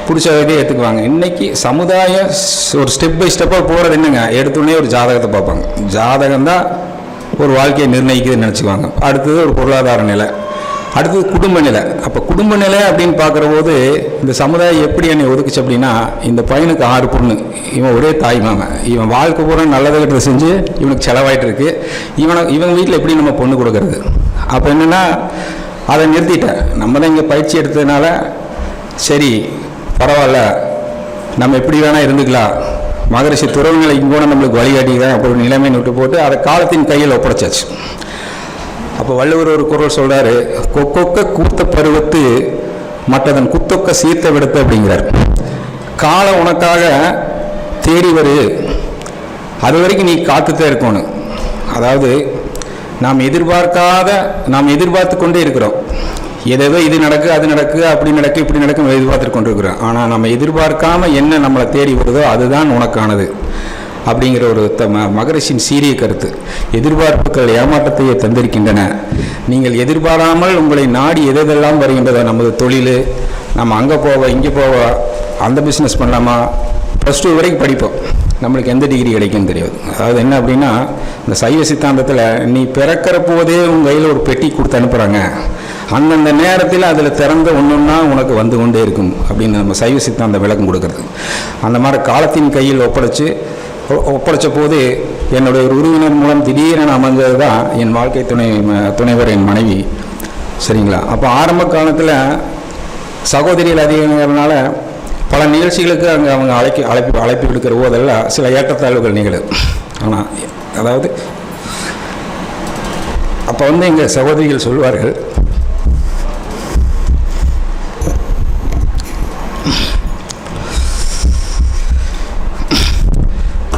S5: பிடிச்சதை ஏற்றுக்குவாங்க. இன்றைக்கி சமுதாயம் ஒரு ஸ்டெப் பை ஸ்டெப்பாக போகிறது என்னங்க, எடுத்தோடனே ஒரு ஜாதகத்தை பார்ப்பாங்க, ஜாதகம் தான் ஒரு வாழ்க்கையை நிர்ணயிக்குதுன்னு நினச்சிக்குவாங்க. அடுத்தது ஒரு பொருளாதார நிலை, அடுத்தது குடும்ப நிலை. அப்போ குடும்ப நிலை அப்படின்னு பார்க்குற போது இந்த சமுதாயம் எப்படி என்னை ஒதுக்குச்சு அப்படின்னா, இந்த பையனுக்கு 6 பொண்ணு, இவன் ஒரே தாய் மாமன், இவன் வாழ்க்கை பூரா நல்லதை கிட்ட செஞ்சு இவனுக்கு செலவாயிட்டு இருக்கு, இவங்க வீட்டில் எப்படி நம்ம பொண்ணு கொடுக்கறது. அப்போ என்னென்னா அதை நிறுத்திட்டேன். நம்ம தான் இங்கே பயிற்சி எடுத்ததுனால சரி பரவாயில்ல, நம்ம எப்படி வேணால் இருந்துக்கலாம், மகரிஷி துறவுநிலைக்கு கூட நம்மளுக்கு வழிகாட்டிதான் அப்போ ஒரு நிலைமையை விட்டு போட்டு அதை காலத்தின் கையில் ஒப்படைச்சாச்சு. அப்போ வள்ளுவர் ஒரு குறள் சொல்கிறாரு, கொக்கொக்க கூத்த பருவத்து மற்றதன் குத்தொக்க சீர்த்த விடுத்து அப்படிங்கிறார். காலம் உனக்காக தேடி வரு, அது வரைக்கும் நீ காத்துத்தான் இருக்கணும். அதாவது நாம் எதிர்பார்த்து கொண்டே இருக்கிறோம், ஏதோ இது நடக்கு அது நடக்கு அப்படி நடக்கு இப்படி நடக்கும் எதிர்பார்த்து கொண்டு இருக்கிறோம். ஆனால் நம்ம எதிர்பார்க்காம என்ன நம்மளை தேடி வருதோ அதுதான் உனக்கானது அப்படிங்கிற ஒரு மகரிஷின் சீரிய கருத்து. எதிர்பார்ப்புகள் ஏமாற்றத்தையே தந்திருக்கின்றன. நீங்கள் எதிர்பாராமல் உங்களை நாடி எதெல்லாம் வருகின்றதோ, நமது தொழில், நம்ம அங்கே போவோம் இங்கே போவோம், அந்த பிஸ்னஸ் பண்ணலாமா, +2 வரைக்கும் படிப்போம், நம்மளுக்கு எந்த டிகிரி கிடைக்கும்னு தெரியாது. அதாவது என்ன அப்படின்னா இந்த சைவ சித்தாந்தத்தில் நீ பிறக்கிற போதே உங்கள் கையில் ஒரு பெட்டி கொடுத்து அனுப்புகிறாங்க, அந்தந்த நேரத்தில் அதில் திறந்த ஒன்றுன்னா உனக்கு வந்து கொண்டே இருக்கும் அப்படின்னு நம்ம சைவ சித்தாந்தம் விளக்கம் கொடுக்கறது. அந்த மாதிரி காலத்தின் கையில் ஒப்படைச்ச போது என்னுடைய ஒரு உறவினர் மூலம் திடீரென அமைஞ்சது தான் என் வாழ்க்கை துணைவர் என் மனைவி. சரிங்களா? அப்போ ஆரம்ப காலத்தில் சகோதரிகள் அதிகங்கிறதுனால பல நிகழ்ச்சிகளுக்கு அங்கே அவங்க அழைப்பு விடுக்கிற போதெல்லாம் சில ஏற்றத்தாழ்வுகள் நிகழும். ஆனால் அதாவது அப்போ வந்து எங்கள் சகோதரிகள் சொல்வார்கள்,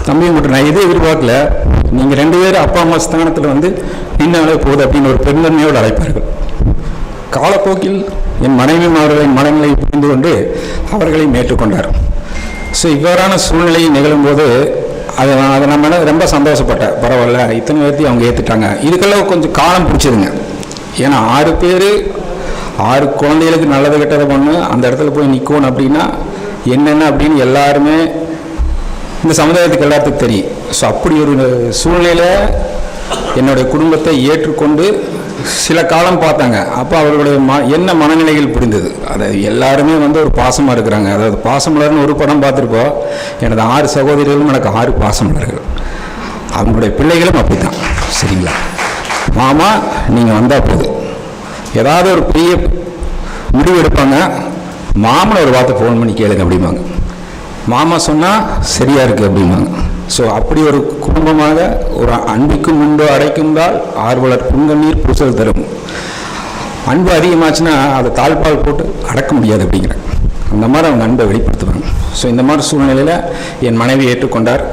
S5: தம்பி மட்டும் நான் எதுவும் எதிர்பார்க்கல, நீங்கள் 2 பேரும் அப்பா அம்மா ஸ்தானத்தில் வந்து நின்னாலே போகுது அப்படின்னு ஒரு பெருந்தன்மையோடு அழைப்பார்கள். காலப்போக்கில் என் மனைவியும் அவர்களின் மனநிலை புரிந்து கொண்டு அவர்களையும் ஏற்றுக்கொண்டார். ஸோ இவ்வாறான சூழ்நிலை நிகழும்போது அதை நம்ம ரொம்ப சந்தோஷப்பட்டேன். பரவாயில்ல, இத்தனை பேர்த்தையும் அவங்க ஏற்றுட்டாங்க. இதுக்கெல்லாம் கொஞ்சம் காலம் பிடிச்சதுங்க. ஏன்னா 6 பேர் 6 குழந்தைகளுக்கு நல்லது கெட்டதை பண்ணு அந்த இடத்துல போய் நிற்கணும் அப்படின்னா என்னென்ன அப்படின்னு எல்லாருமே இந்த சமுதாயத்துக்கு எல்லாத்துக்கும் தெரியும். ஸோ அப்படி ஒரு சூழ்நிலையில் என்னுடைய குடும்பத்தை ஏற்றுக்கொண்டு சில காலம் பார்த்தாங்க. அப்போ அவர்களுடைய என்ன மனநிலைகள் புரிந்தது. அதாவது எல்லாருமே வந்து ஒரு பாசமாக இருக்கிறாங்க. அதாவது பாசமலர்னு ஒரு படம் பார்த்துருப்போம். எனது 6 சகோதரிகளும் எனக்கு 6 பாசமலர்கள். அவங்களுடைய பிள்ளைகளும் அப்படி தான். சரிங்களா? மாமா நீங்கள் வந்தால் போதும், ஏதாவது ஒரு பெரிய முடிவு எடுப்பாங்க, மாமனை ஒரு வார்த்தை ஃபோன் பண்ணி கேளுங்க அப்படிம்பாங்க. மாமா சொன்னால் சரியாக இருக்குது அப்படிம்பாங்க. ஸோ அப்படி ஒரு குடும்பமாக ஒரு அன்பிக்கும் உண்டோ அடைக்கும்தால் ஆர்வலர் புங்கநீர் பூசல் தரும். அன்பு அதிகமாச்சுன்னா அதை தாழ்பால் போட்டு அடக்க முடியாது அப்படிங்கிறேன். அந்த மாதிரி அவங்க அன்பை வெளிப்படுத்துவாங்க. ஸோ இந்த மாதிரி சூழ்நிலையில் என் மனைவி ஏற்றுக்கொண்டார்.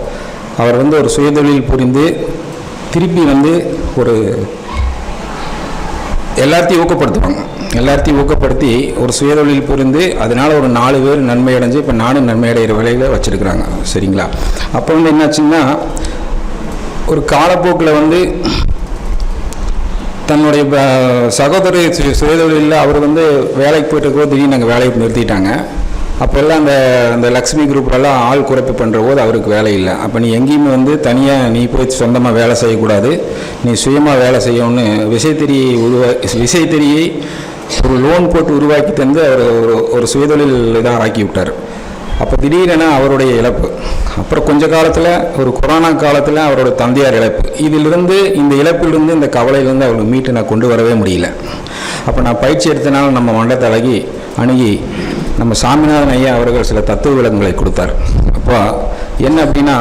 S5: அவர் வந்து ஒரு சுயதொழில் புரிந்து திருப்பி வந்து ஒரு எல்லாத்தையும் ஊக்கப்படுத்துவாங்க. எல்லாத்தையும் ஊக்கப்படுத்தி ஒரு சுயதொழில் புரிந்து அதனால் ஒரு 4 பேர் நன்மை அடைஞ்சு இப்போ நானும் நன்மை அடைகிற வேலையில் வச்சுருக்குறாங்க. சரிங்களா? அப்போ வந்து என்னாச்சுன்னா ஒரு காலப்போக்கில் வந்து தன்னுடைய சகோதரி சுயதொழிலில் அவர் வந்து வேலைக்கு போயிட்டு இருக்கோ திடீர்னு நாங்கள் வேலையை நிறுத்திட்டாங்க. அப்போ எல்லாம் அந்த லக்ஷ்மி குரூப்லலாம் ஆள் குறைப்பு பண்ணுற போது அவருக்கு வேலை இல்லை. அப்போ நீ எங்கேயுமே வந்து தனியாக நீ போய் சொந்தமாக வேலை செய்யக்கூடாது, நீ சுயமாக வேலை செய்யணும்னு விசைத்தறியை ஒரு லோன் போட்டு உருவாக்கி தந்து அவர் ஒரு சுயதொழில் இதாக ஆக்கி விட்டார். அப்போ திடீரென அவருடைய இழப்பு. அப்புறம் கொஞ்ச காலத்தில் ஒரு கொரோனா காலத்தில் அவரோட தந்தையார் இழப்பு. இதிலிருந்து இந்த இழப்பிலிருந்து இந்த கவலையிலேருந்து அவருக்கு மீட்டு நான் கொண்டு வரவே முடியல. அப்போ நான் பயிற்சி எடுத்தனால நம்ம மண்டத்தை அணுகி நம்ம சாமிநாதன் ஐயா அவர்கள் சில தத்துவ விளக்கங்களை கொடுத்தார். அப்போ என்ன அப்படின்னா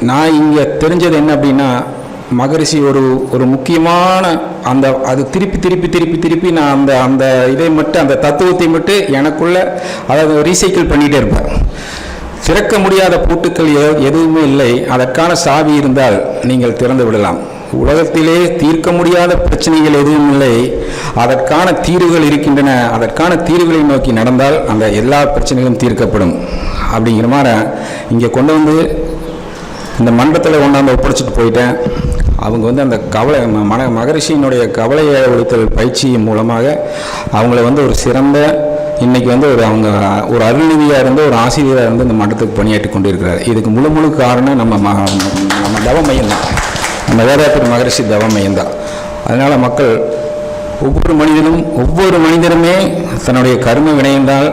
S5: நான் இங்கே தெரிஞ்சது என்ன அப்படின்னா மகரிஷி ஒரு முக்கியமான அது திருப்பி நான் அந்த இதை மட்டும் அந்த தத்துவத்தை மட்டும் எனக்குள்ள அதாவது ரீசைக்கிள் பண்ணிகிட்டே இருப்பேன். திறக்க முடியாத பூட்டுக்கள் எதுவுமே இல்லை, அதற்கான சாவி இருந்தால் நீங்கள் திறந்து விடலாம். உலகத்திலே தீர்க்க முடியாத பிரச்சனைகள் எதுவும் இல்லை, அதற்கான தீர்வுகள் இருக்கின்றன. அதற்கான தீர்வுகளை நோக்கி நடந்தால் அந்த எல்லா பிரச்சனைகளும் தீர்க்கப்படும் அப்படிங்கிற மாதிரி இங்கே கொண்டு வந்து இந்த மண்டபத்தில் கொண்டாந்து ஒப்படைச்சிட்டு போயிட்டேன். அவங்க வந்து அந்த கவலை மகரிஷியினுடைய கவலையை ஒழித்தல் பயிற்சி மூலமாக அவங்கள வந்து ஒரு சிறந்த இன்றைக்கி வந்து அவங்க ஒரு அருள்நிதியாக இருந்து ஒரு ஆசிரியராக இருந்து இந்த மண்டபத்துக்கு பணியாற்றி கொண்டு இருக்கிறார். இதுக்கு முழு காரணம் நம்ம தவ மையம் தான், நம்ம வேதாத்திரி மகரிஷி தவ மையம் தான். அதனால் மக்கள் ஒவ்வொரு மனிதருமே தன்னுடைய கர்ம வினையினால்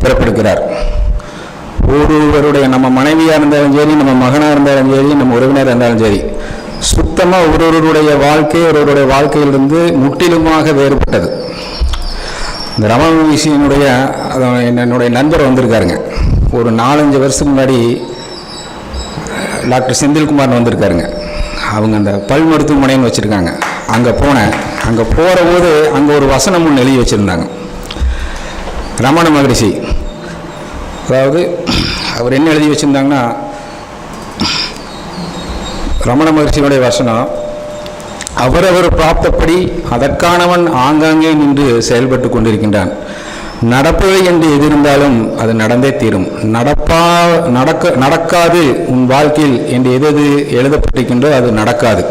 S5: பிறப்பெடுக்கிறார். ஒருவருடைய நம்ம மனைவியாக இருந்தாலும் சரி, நம்ம மகனாக இருந்தாலும் சரி, நம்ம உறவினராக இருந்தாலும் சரி, சுத்தமாக ஒருவருடைய வாழ்க்கையிலிருந்து முற்றிலுமாக வேறுபட்டது. இந்த ரமண மகரிஷியினுடைய என்னுடைய நண்பர் வந்திருக்காருங்க. ஒரு 4-5 வருஷத்துக்கு முன்னாடி டாக்டர் செந்தில்குமார்னு வந்திருக்காருங்க. அவங்க அந்த பல் மருத்துவமனைன்னு வச்சுருக்காங்க. அங்கே போனேன். அங்கே போகிற போது அங்கே ஒரு வசனம் ஒன்று எழுதி வச்சுருந்தாங்க. ரமண மகரிஷி அதாவது அவர் என்ன எழுதி வச்சுருந்தாங்கன்னா, ரமண மகரிஷியினுடைய வசனம், அவரவர் பிராப்தப்படி அதற்கானவன் ஆங்காங்கே நின்று செயல்பட்டு கொண்டிருக்கின்றான். நடப்பவை என்று எதிர்ந்தாலும் அது நடந்தே தீரும். நடக்காது உன் வாழ்க்கையில் என்று எது எழுதப்பட்டிருக்கின்றோ அது நடக்காது.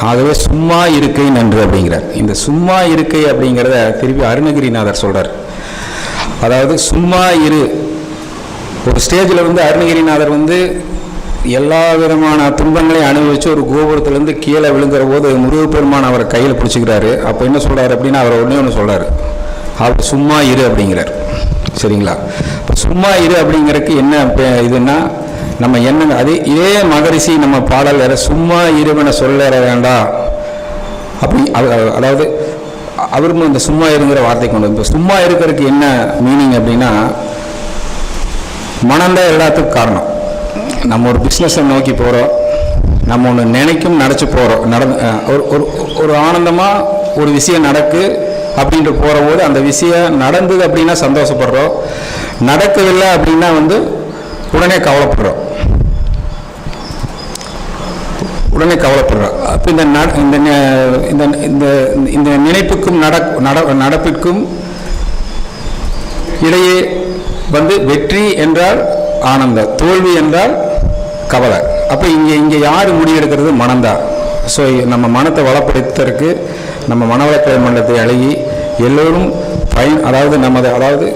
S5: ஆகவே சும்மா இருக்கை நன்று அப்படிங்கிறார். இந்த சும்மா இருக்கை அப்படிங்கிறத திருப்பி அருணகிரிநாதர் சொல்கிறார். அதாவது சும்மா இரு. ஒரு ஸ்டேஜில் வந்து அருணகிரிநாதர் வந்து எல்லா விதமான துன்பங்களையும் அனுபவித்து ஒரு கோபுரத்துலேருந்து கீழே விழுங்குற போது முருகப்பெருமான் அவரை கையில் பிடிச்சிக்கிறாரு. அப்போ என்ன சொல்கிறார் அப்படின்னா, அவர் ஒன்று சொல்கிறார், அவர் சும்மா இரு அப்படிங்கிறார். சரிங்களா? இப்போ சும்மா இரு அப்படிங்கிறதுக்கு என்ன இதுன்னா, நம்ம என்ன இதே மகரிஷி நம்ம பாடல் வேற சும்மா இருவனை சொல்ல வேண்டாம் அப்படி அதாவது அவரும் இந்த சும்மா இருங்கிற வார்த்தை கொண்டு இப்போ சும்மா இருக்கிறதுக்கு என்ன மீனிங் அப்படின்னா, மனம்தான் எல்லாத்துக்கும் காரணம். நம்ம ஒரு பிஸ்னஸை நோக்கி போகிறோம், நம்ம ஒன்று நினைக்கும் நினச்சி போகிறோம், ஒரு ஆனந்தமாக ஒரு விஷயம் நடக்கு அப்படின்ட்டு போகிற போது அந்த விஷயம் நடந்தது அப்படின்னா சந்தோஷப்படுறோம், நடக்கவில்லை அப்படின்னா வந்து உடனே கவலைப்படுறோம். அப்போ இந்த நினைப்புக்கும் நடப்பிற்கும் இடையே வந்து வெற்றி என்றால் ஆனந்தம், தோல்வி என்றால் கவலை. அப்போ இங்கே யார் முடிவெடுக்கிறது? மனம்தான். ஸோ நம்ம மனத்தை வளப்படுத்துறதுக்கு நம்ம மனவளக்கலை மண்டலத்தை அழகி எல்லோரும் அதாவது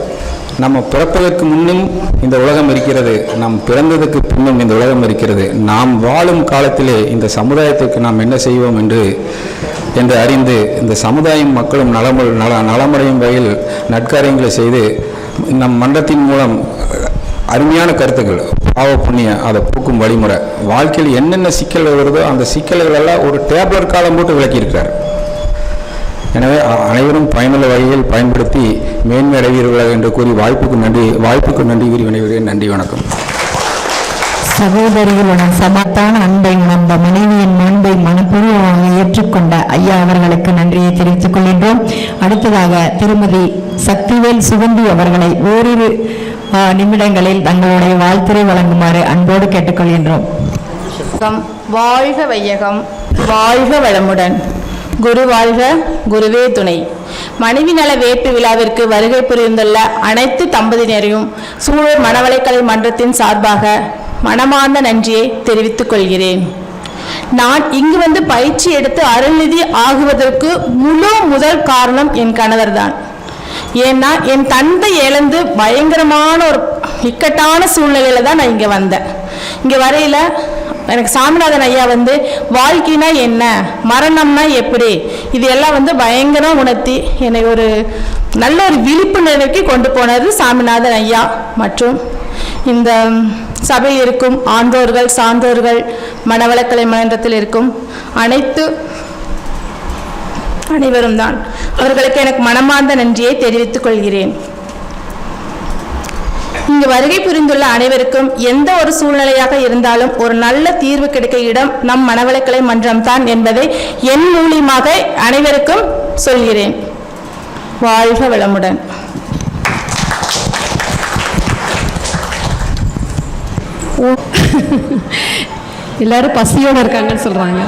S5: நம்ம பிறப்பதற்கு முன்னும் இந்த உலகம் இருக்கிறது, நாம் பிறந்ததுக்கு பின்னும் இந்த உலகம் இருக்கிறது. நாம் வாழும் காலத்திலே இந்த சமுதாயத்துக்கு நாம் என்ன செய்வோம் என்று அறிந்து இந்த சமுதாயம் மக்களும் நலமடையும் வகையில் நற்காரியங்களை செய்து நம் மன்றத்தின் மூலம் அருமையான கருத்துக்கள் பாவ புண்ணியம் அதை போக்கும் வழிமுறை, வாழ்க்கையில் என்னென்ன சிக்கல்கள் வருதோ அந்த சிக்கல்கள் எல்லாம் ஒரு டேப்லெட் காலம் போட்டு விளக்கியிருக்கிறார். எனவே அனைவரும் பயனுள்ள வகையில் பயன்படுத்தி மேன்மை அடைவீர்கள் என்று கூறி வாய்ப்புக்கு நன்றி கூறி வினைவர்கள். நன்றி, வணக்கம்.
S1: சகோதரிகளுடன் சமத்தான அன்பை உணர்ந்த மனைவியின் மாண்பை மனப்பூர்வமாக ஏற்றுக்கொண்ட ஐயா அவர்களுக்கு நன்றியை தெரிவித்துக் கொள்கின்றோம். அடுத்ததாக திருமதி சக்திவேல் சுகந்தி அவர்களை ஓரிரு நிமிடங்களில் தங்களுடைய வாழ்த்துரை வழங்குமாறு அன்போடு கேட்டுக்கொள்கின்றோம்.
S6: வாழ்க வையகம், வாழ்க வளமுடன். குரு வாழ்க, குருவே துணை. மனைவி நல வேட்பு விழாவிற்கு வருகை புரிந்துள்ள அனைத்து தம்பதியினரையும் சூலூர் மணவளைக்கலை மன்றத்தின் சார்பாக மனமார்ந்த நன்றியை தெரிவித்துக் கொள்கிறேன். நான் இங்கு வந்து பயிற்சி எடுத்து அருள்நிதி ஆகுவதற்கு முதல் காரணம் என் கணவர்தான். ஏன்னா என் தந்தை இழந்து பயங்கரமான ஒரு இக்கட்டான சூழ்நிலையில தான் நான் இங்கே வந்தேன். இங்கே வரையில எனக்கு சாமிநாதன் ஐயா வந்து வாழ்க்கைனா என்ன, மரணம்னா எப்படி, இது எல்லாம் வந்து பயங்கரம் உணர்த்தி என்னை ஒரு நல்ல ஒரு விழிப்புணர்வுக்கு கொண்டு போனது சாமிநாதன் ஐயா. மற்றும் இந்த சபையில் இருக்கும் ஆண்டோர்கள், சான்றோர்கள், மணவளக்கலை மன்றத்தில் இருக்கும் அனைவரும் தான். அவர்களுக்கு எனக்கு மனமார்ந்த நன்றியை தெரிவித்துக் கொள்கிறேன். இங்கு வருகை புரிந்துள்ள அனைவருக்கும் எந்த ஒரு சூழ்நிலையாக இருந்தாலும் ஒரு நல்ல தீர்வு கிடைக்க இடம் நம் மணவளக்கலை மன்றம் தான் என்பதை என் மூலியமாக அனைவருக்கும் சொல்கிறேன். வாழ்க வளமுடன்.
S1: எல்லாரும் பசியோடு இருக்காங்கன்னு சொல்றாங்க.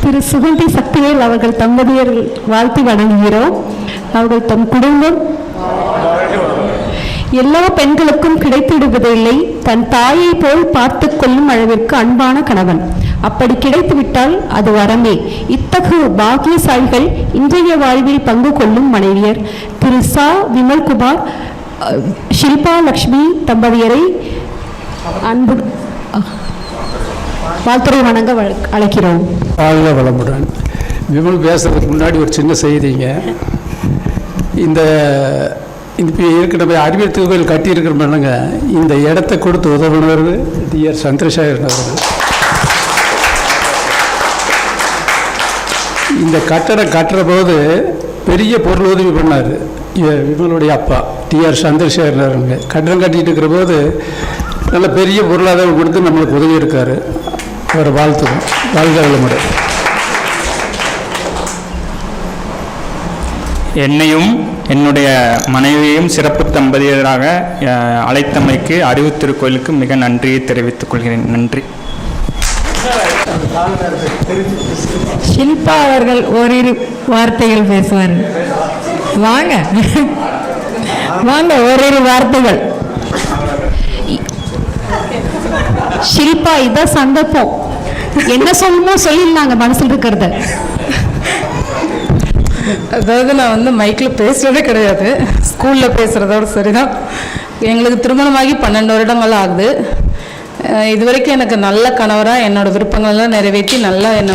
S1: திரு சுகந்தி சக்திவேல் அவர்கள் தம்பதியர்கள் வாழ்த்து வணங்குகிறோம். அவர்கள் தம் குடும்பம் எல்லா பெண்களுக்கும் கிடைத்திடுவதில்லை. தன் தாயை போல் பார்த்து கொள்ளும் அளவிற்கு அன்பான கணவன். அப்படி கிடைத்துவிட்டால் அது வரமே. இத்தகு பாக்கியசாலிகள் இன்றைய வாழ்வில் பங்கு கொள்ளும் மனைவியர். திரு சா விமல்குமார், ஷில்பா லக்ஷ்மி தம்பதியரை அன்பு வாழ்த்துறை வணங்க அழைக்கிறோம்.
S3: வாழ்க வளமுடன். விமல் பேசுறதுக்கு முன்னாடி ஒரு சின்ன செய்திங்க. இந்த இப்போ இருக்கிற அறிவியல் கோயில் கட்டியிருக்கிறோம்னுங்க, இந்த இடத்த கொடுத்து உதவுனவர் டிஆர் சந்திரசேகரன் அவர்கள். இந்த கட்டடம் கட்டுற போது பெரிய பொருள் உதவி பண்ணார் விமலுடைய அப்பா டிஆர் சந்திரசேகரன் அவர்கள். கட்டடம் கட்டிகிட்டு இருக்கிற போது நல்ல பெரிய பொருளாதாரம் கொடுத்து நம்மளுக்கு உதவி இருக்கார். அவர் வாழ்த்துவோம். வாழ்க வளமுடன்.
S7: என்னையும் என்னுடைய மனைவியையும் சிறப்பு தம்பதியராக அழைத்தமைக்கு அறிவுத்திருக்கோயிலுக்கு மிக நன்றியை தெரிவித்துக் கொள்கிறேன். நன்றி.
S1: ஷில்பா அவர்கள் ஓரிரு வார்த்தைகள் பேசுவார். வாங்க வாங்க, ஓரிரு வார்த்தைகள். ஷில்பா, இதான் சந்தர்ப்பம். என்ன சொல்லணுமோ சொல்லிடலாங்க மனசில் இருக்கிறத.
S6: அதாவது நான் வந்து மைக்கில் பேசுகிறதே கிடையாது, ஸ்கூலில் பேசுகிறதோட சரிதான். எங்களுக்கு திருமணமாகி 12 வருடங்கள் ஆகுது. இது வரைக்கும் எனக்கு நல்ல கணவராக என்னோடய விருப்பங்கள்லாம் நிறைவேற்றி நல்லா என்னை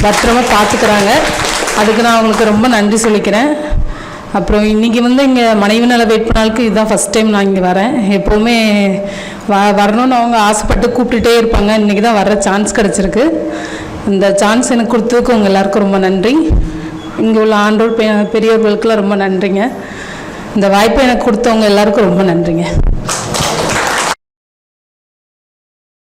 S6: பத்திரமாக பார்த்துக்கிறாங்க. அதுக்கு நான் அவங்களுக்கு ரொம்ப நன்றி சொல்லிக்கிறேன். அப்புறம் இன்றைக்கி வந்து இங்கே மனைவி நல வேட்பு நாளுக்கு இதுதான் ஃபஸ்ட் டைம் நான் இங்கே வரேன். எப்போவுமே வரணும்னு அவங்க ஆசைப்பட்டு கூப்பிட்டுட்டே இருப்பாங்க. இன்றைக்கி தான் வர்ற சான்ஸ் கிடச்சிருக்கு. இந்த சான்ஸ் எனக்கு கொடுத்ததுக்கு உங்கள் எல்லாருக்கும் ரொம்ப நன்றி. இங்கே உள்ள ஆண்டோர் பெரியவர்களுக்கெல்லாம் ரொம்ப நன்றிங்க. இந்த வாய்ப்பை எனக்கு கொடுத்தவங்க எல்லாருக்கும் ரொம்ப நன்றிங்க.